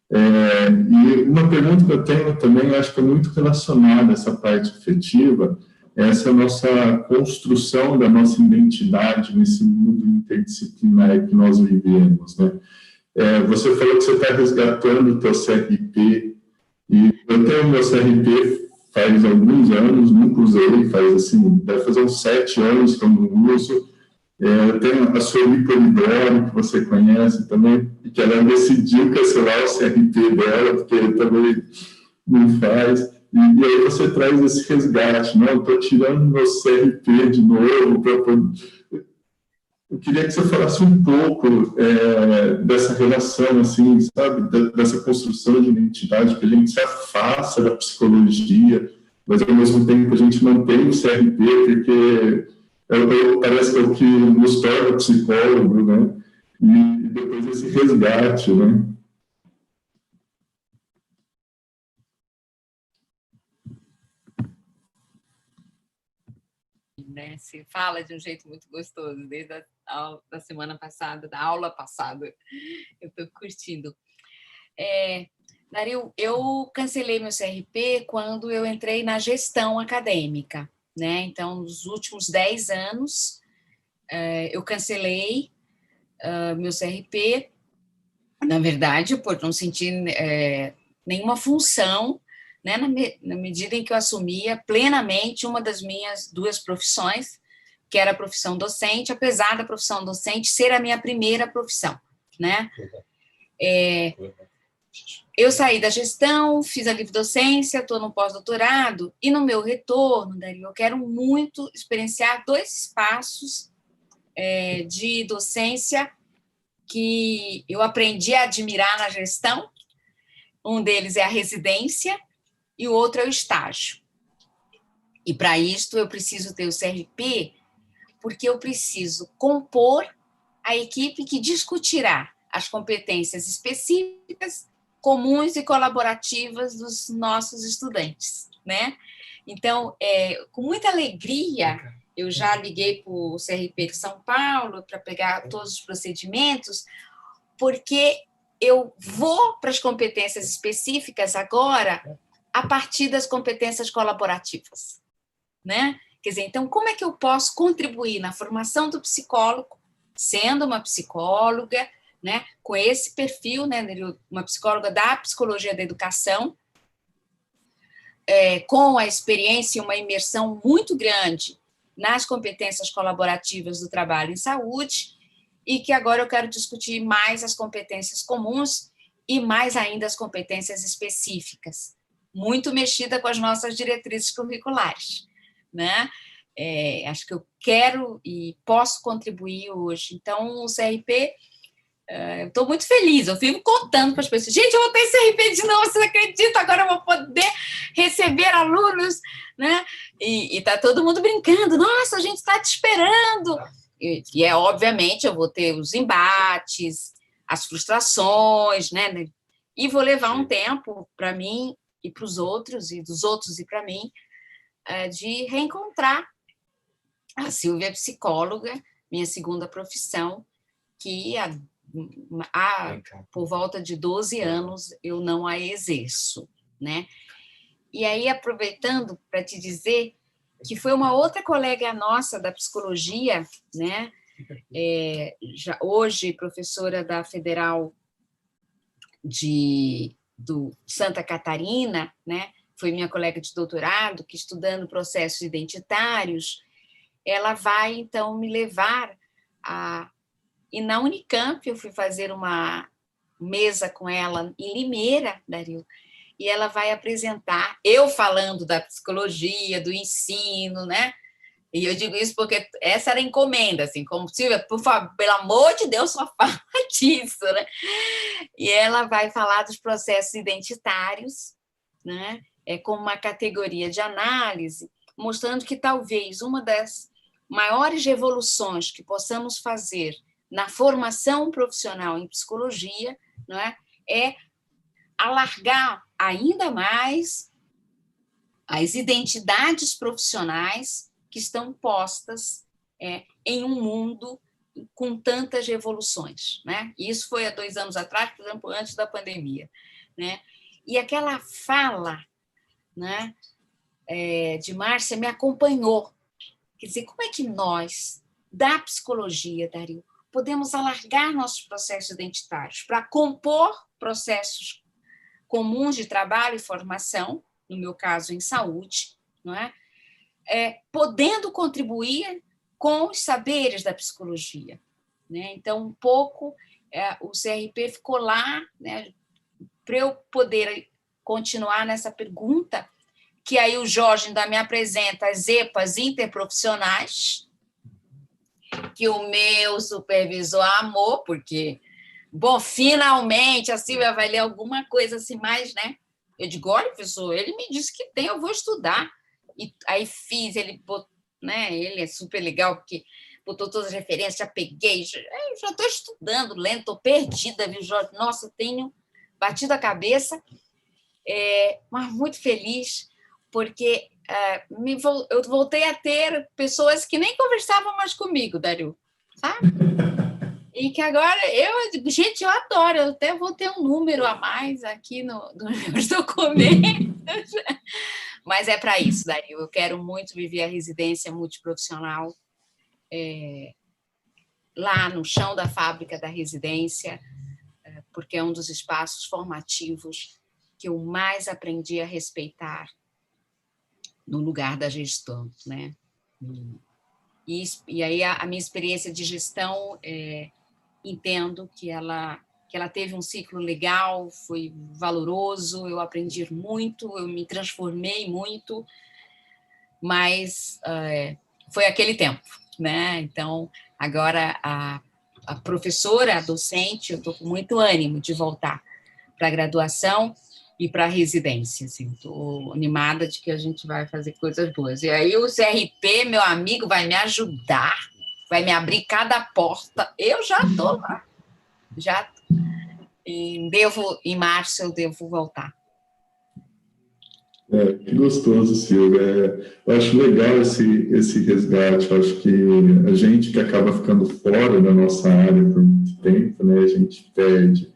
E uma pergunta que eu tenho também, eu acho que é muito relacionada a essa parte afetiva, essa nossa construção da nossa identidade nesse mundo interdisciplinar que nós vivemos, né. Você falou que você está resgatando o teu CRP, e eu tenho o meu CRP faz alguns anos, nunca usei, deve fazer uns 7 anos que eu não uso. Tem a Sueli Polidoro, que você conhece também, e que ela decidiu cancelar o CRP dela, porque também não faz. E aí você traz esse resgate, não, eu estou tirando meu CRP de novo. Eu queria que você falasse um pouco dessa relação, assim, sabe, dessa construção de identidade, que a gente se afasta da psicologia, mas ao mesmo tempo a gente mantém o CRP, porque parece que é o que nos torna psicólogo, né? E depois esse resgate, né? Né, se fala de um jeito muito gostoso, desde a semana passada, da aula passada. Eu estou curtindo. Dario, eu cancelei meu CRP quando eu entrei na gestão acadêmica, né? Então, nos últimos 10 anos, eu cancelei meu CRP, na verdade, por não sentir nenhuma função, né, na medida em que eu assumia plenamente uma das minhas 2 profissões, que era a profissão docente, apesar da profissão docente ser a minha primeira profissão, né? Eu saí da gestão, fiz a livre docência, estou no pós-doutorado, e no meu retorno, Dario, eu quero muito experienciar 2 espaços de docência que eu aprendi a admirar na gestão. Um deles é a residência, e o outro é o estágio. E, para isto, eu preciso ter o CRP, porque eu preciso compor a equipe que discutirá as competências específicas, comuns e colaborativas dos nossos estudantes, né? Então, com muita alegria, eu já liguei para o CRP de São Paulo para pegar todos os procedimentos, porque eu vou para as competências específicas agora a partir das competências colaborativas, né? Quer dizer, então, como é que eu posso contribuir na formação do psicólogo, sendo uma psicóloga, né, com esse perfil, né, uma psicóloga da psicologia da educação, com a experiência e uma imersão muito grande nas competências colaborativas do trabalho em saúde, e que agora eu quero discutir mais as competências comuns e mais ainda as competências específicas, muito mexida com as nossas diretrizes curriculares, né? Acho que eu quero e posso contribuir hoje. Então, o CRP, eu estou muito feliz, eu fico contando para as pessoas, gente, eu vou ter CRP de novo, vocês acreditam? Agora eu vou poder receber alunos, né? E está todo mundo brincando, nossa, a gente está te esperando. E obviamente, eu vou ter os embates, as frustrações, né? E vou levar um tempo para mim e para os outros, e dos outros e para mim, de reencontrar a Sílvia psicóloga, minha segunda profissão, que por volta de 12 anos eu não a exerço, né? E aí, aproveitando para te dizer que foi uma outra colega nossa da psicologia, né? Já hoje professora da Federal do Santa Catarina, né? Foi minha colega de doutorado, que estudando processos identitários, ela vai, então, me levar a... E na Unicamp eu fui fazer uma mesa com ela em Limeira, Dario, e ela vai apresentar, eu falando da psicologia, do ensino, né? E eu digo isso porque essa era a encomenda, assim, como, Sílvia, por favor, pelo amor de Deus, só fala disso, né? E ela vai falar dos processos identitários, né? Como uma categoria de análise, mostrando que talvez uma das maiores revoluções que possamos fazer na formação profissional em psicologia, não é alargar ainda mais as identidades profissionais que estão postas em um mundo com tantas revoluções, né? Isso foi há 2 anos atrás, por exemplo, antes da pandemia, né? E aquela fala, né, de Márcia me acompanhou. Quer dizer, como é que nós, da psicologia, Dario, podemos alargar nossos processos identitários para compor processos comuns de trabalho e formação, no meu caso, em saúde, não é? Podendo contribuir com os saberes da psicologia, né? Então, um pouco, o CRP ficou lá, né, para eu poder continuar nessa pergunta, que aí o Jorge ainda me apresenta as EPAs interprofissionais, que o meu supervisor amou, porque, bom, finalmente a Sílvia vai ler alguma coisa assim mais, né? Eu digo, olha, professor, ele me disse que tem, eu vou estudar. E aí fiz, ele botou, né? Ele é super legal, porque botou todas as referências, já peguei, já estou estudando, lendo, estou perdida, viu, Jorge? Nossa, tenho batido a cabeça, mas muito feliz, porque eu voltei a ter pessoas que nem conversavam mais comigo, Dario, sabe? E que agora, gente, eu adoro, eu até vou ter um número a mais aqui nos meus documentos, mas é para isso, Dario, eu quero muito viver a residência multiprofissional lá no chão da fábrica da residência, porque é um dos espaços formativos que eu mais aprendi a respeitar no lugar da gestão, né? E aí a minha experiência de gestão, entendo que ela teve um ciclo legal, foi valoroso, eu aprendi muito, eu me transformei muito, mas foi aquele tempo, né? Então, agora a professora, a docente, eu estou com muito ânimo de voltar para a graduação e para a residência, assim, estou animada de que a gente vai fazer coisas boas. E aí o CRP, meu amigo, vai me ajudar, vai me abrir cada porta. Eu já estou lá, em março eu devo voltar. Que gostoso, Sílvia. Eu acho legal esse resgate. Eu acho que a gente que acaba ficando fora da nossa área por muito tempo, né, a gente perde.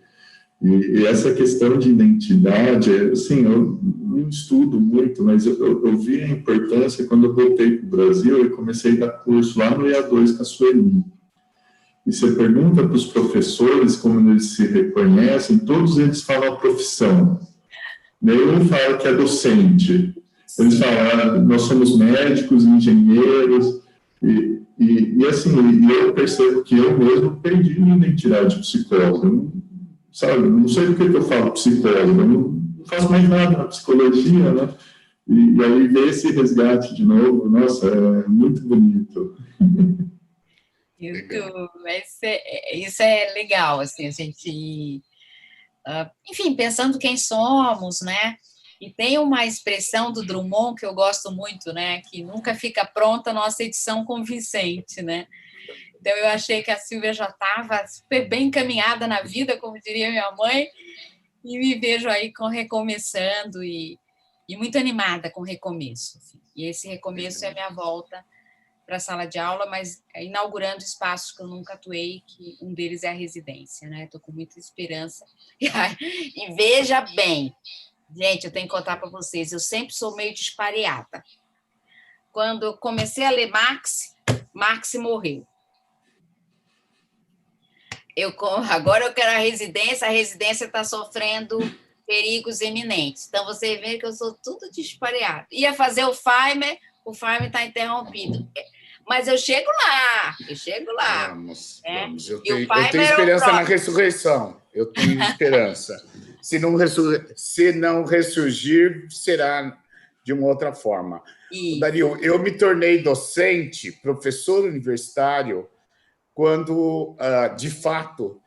E essa questão de identidade, assim, eu não estudo muito, mas eu vi a importância quando eu voltei para o Brasil e comecei a dar curso lá no EA2 com a Sueli. E você pergunta para os professores como eles se reconhecem, todos eles falam a profissão. Nenhum fala que é docente. Eles falam, nós somos médicos, engenheiros, e assim, eu percebo que eu mesmo perdi minha identidade de psicólogo. sabe? Não sei por que eu falo psicólogo, eu não faço mais nada na psicologia, né? E aí ver esse resgate de novo, nossa, é muito bonito. Isso é legal, assim, a gente... enfim, pensando quem somos, né? E tem uma expressão do Drummond que eu gosto muito, né? Que nunca fica pronta a nossa edição convincente, né? Então, eu achei que a Sílvia já estava super bem encaminhada na vida, como diria minha mãe, e me vejo aí recomeçando e muito animada com o recomeço. Assim. E esse recomeço é a minha volta para a sala de aula, mas inaugurando espaços que eu nunca atuei, que um deles é a residência, né? Estou com muita esperança. E veja bem, gente, eu tenho que contar para vocês, eu sempre sou meio dispareada. Quando eu comecei a ler Marx morreu. Agora eu quero a residência está sofrendo perigos eminentes. Então, você vê que eu sou tudo dispareado. Ia fazer o Feimer está interrompido. Mas eu chego lá. Vamos. Eu tenho esperança na ressurreição. Eu tenho esperança. Se não ressurgir, será de uma outra forma. Dario, eu me tornei docente, professor universitário, quando, de fato,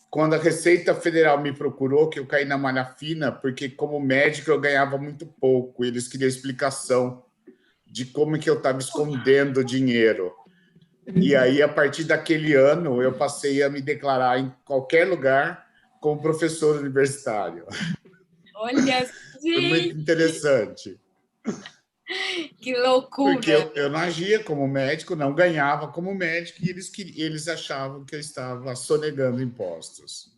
quando a Receita Federal me procurou, que eu caí na malha fina, porque como médico eu ganhava muito pouco, eles queriam explicação de como que eu estava escondendo dinheiro. E aí, a partir daquele ano, eu passei a me declarar em qualquer lugar como professor universitário. Olha, gente! Foi muito interessante. Que loucura! Porque eu não agia como médico, não ganhava como médico, e eles achavam que eu estava sonegando impostos.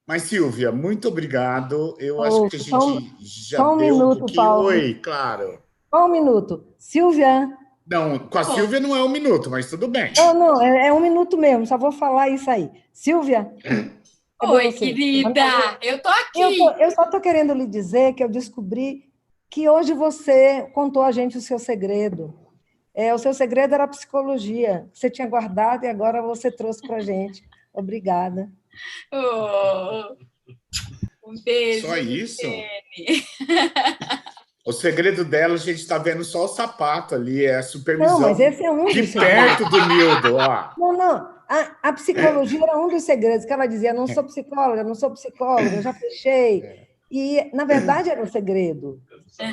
Mas, Sílvia, muito obrigado. Eu acho que a gente já deu um pouquinho... Paulo. Oi, claro. Só um minuto. Sílvia... Não, com a Sílvia não é um minuto, mas tudo bem. Não, é um minuto mesmo, só vou falar isso aí. Sílvia... Oi, querida, eu estou aqui. Eu só estou querendo lhe dizer que eu descobri que hoje você contou a gente o seu segredo. O seu segredo era a psicologia, que você tinha guardado e agora você trouxe para a gente. Obrigada. Um beijo. Só isso? O segredo dela, a gente está vendo só o sapato ali, é a supervisão. Não, mas esse é um dos de perto do Nildo, ó. Não. A psicologia era um dos segredos, que ela dizia, não sou psicóloga, eu já fechei. E, na verdade, era um segredo.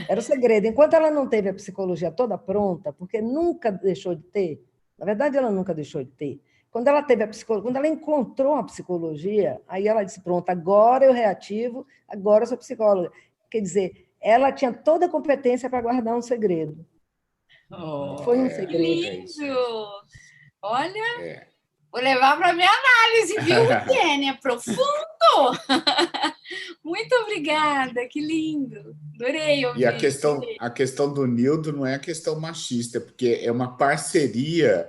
Era o segredo. Enquanto ela não teve a psicologia toda pronta, porque nunca deixou de ter, na verdade, ela nunca deixou de ter. Quando ela teve a psicologia, quando ela encontrou a psicologia, aí ela disse, pronto, agora eu reativo, agora eu sou psicóloga. Quer dizer, ela tinha toda a competência para guardar um segredo. Foi um segredo. Lindo! Olha, vou levar para minha análise, viu, Tênia? Profundo! Muito obrigada, que lindo! Adorei ouvir. E a questão do Nildo não é a questão machista, porque é uma parceria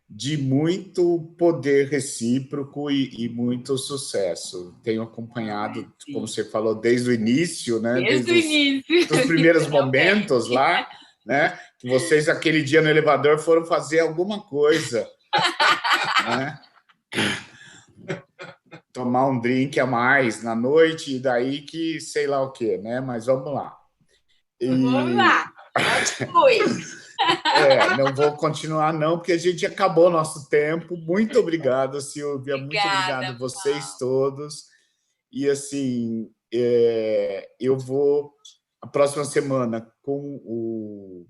de muito poder recíproco e muito sucesso. Tenho acompanhado, como você falou, desde o início, né? Desde o início. Dos primeiros momentos lá, né? Que vocês, aquele dia no elevador, foram fazer alguma coisa, né? Tomar um drink a mais na noite, e daí que sei lá o quê, né? Mas vamos lá. Vamos lá, continue. Não vou continuar, não, porque a gente acabou o nosso tempo. Muito obrigado, Sílvia. Muito obrigado a vocês todos. E, assim, eu vou, a próxima semana, com o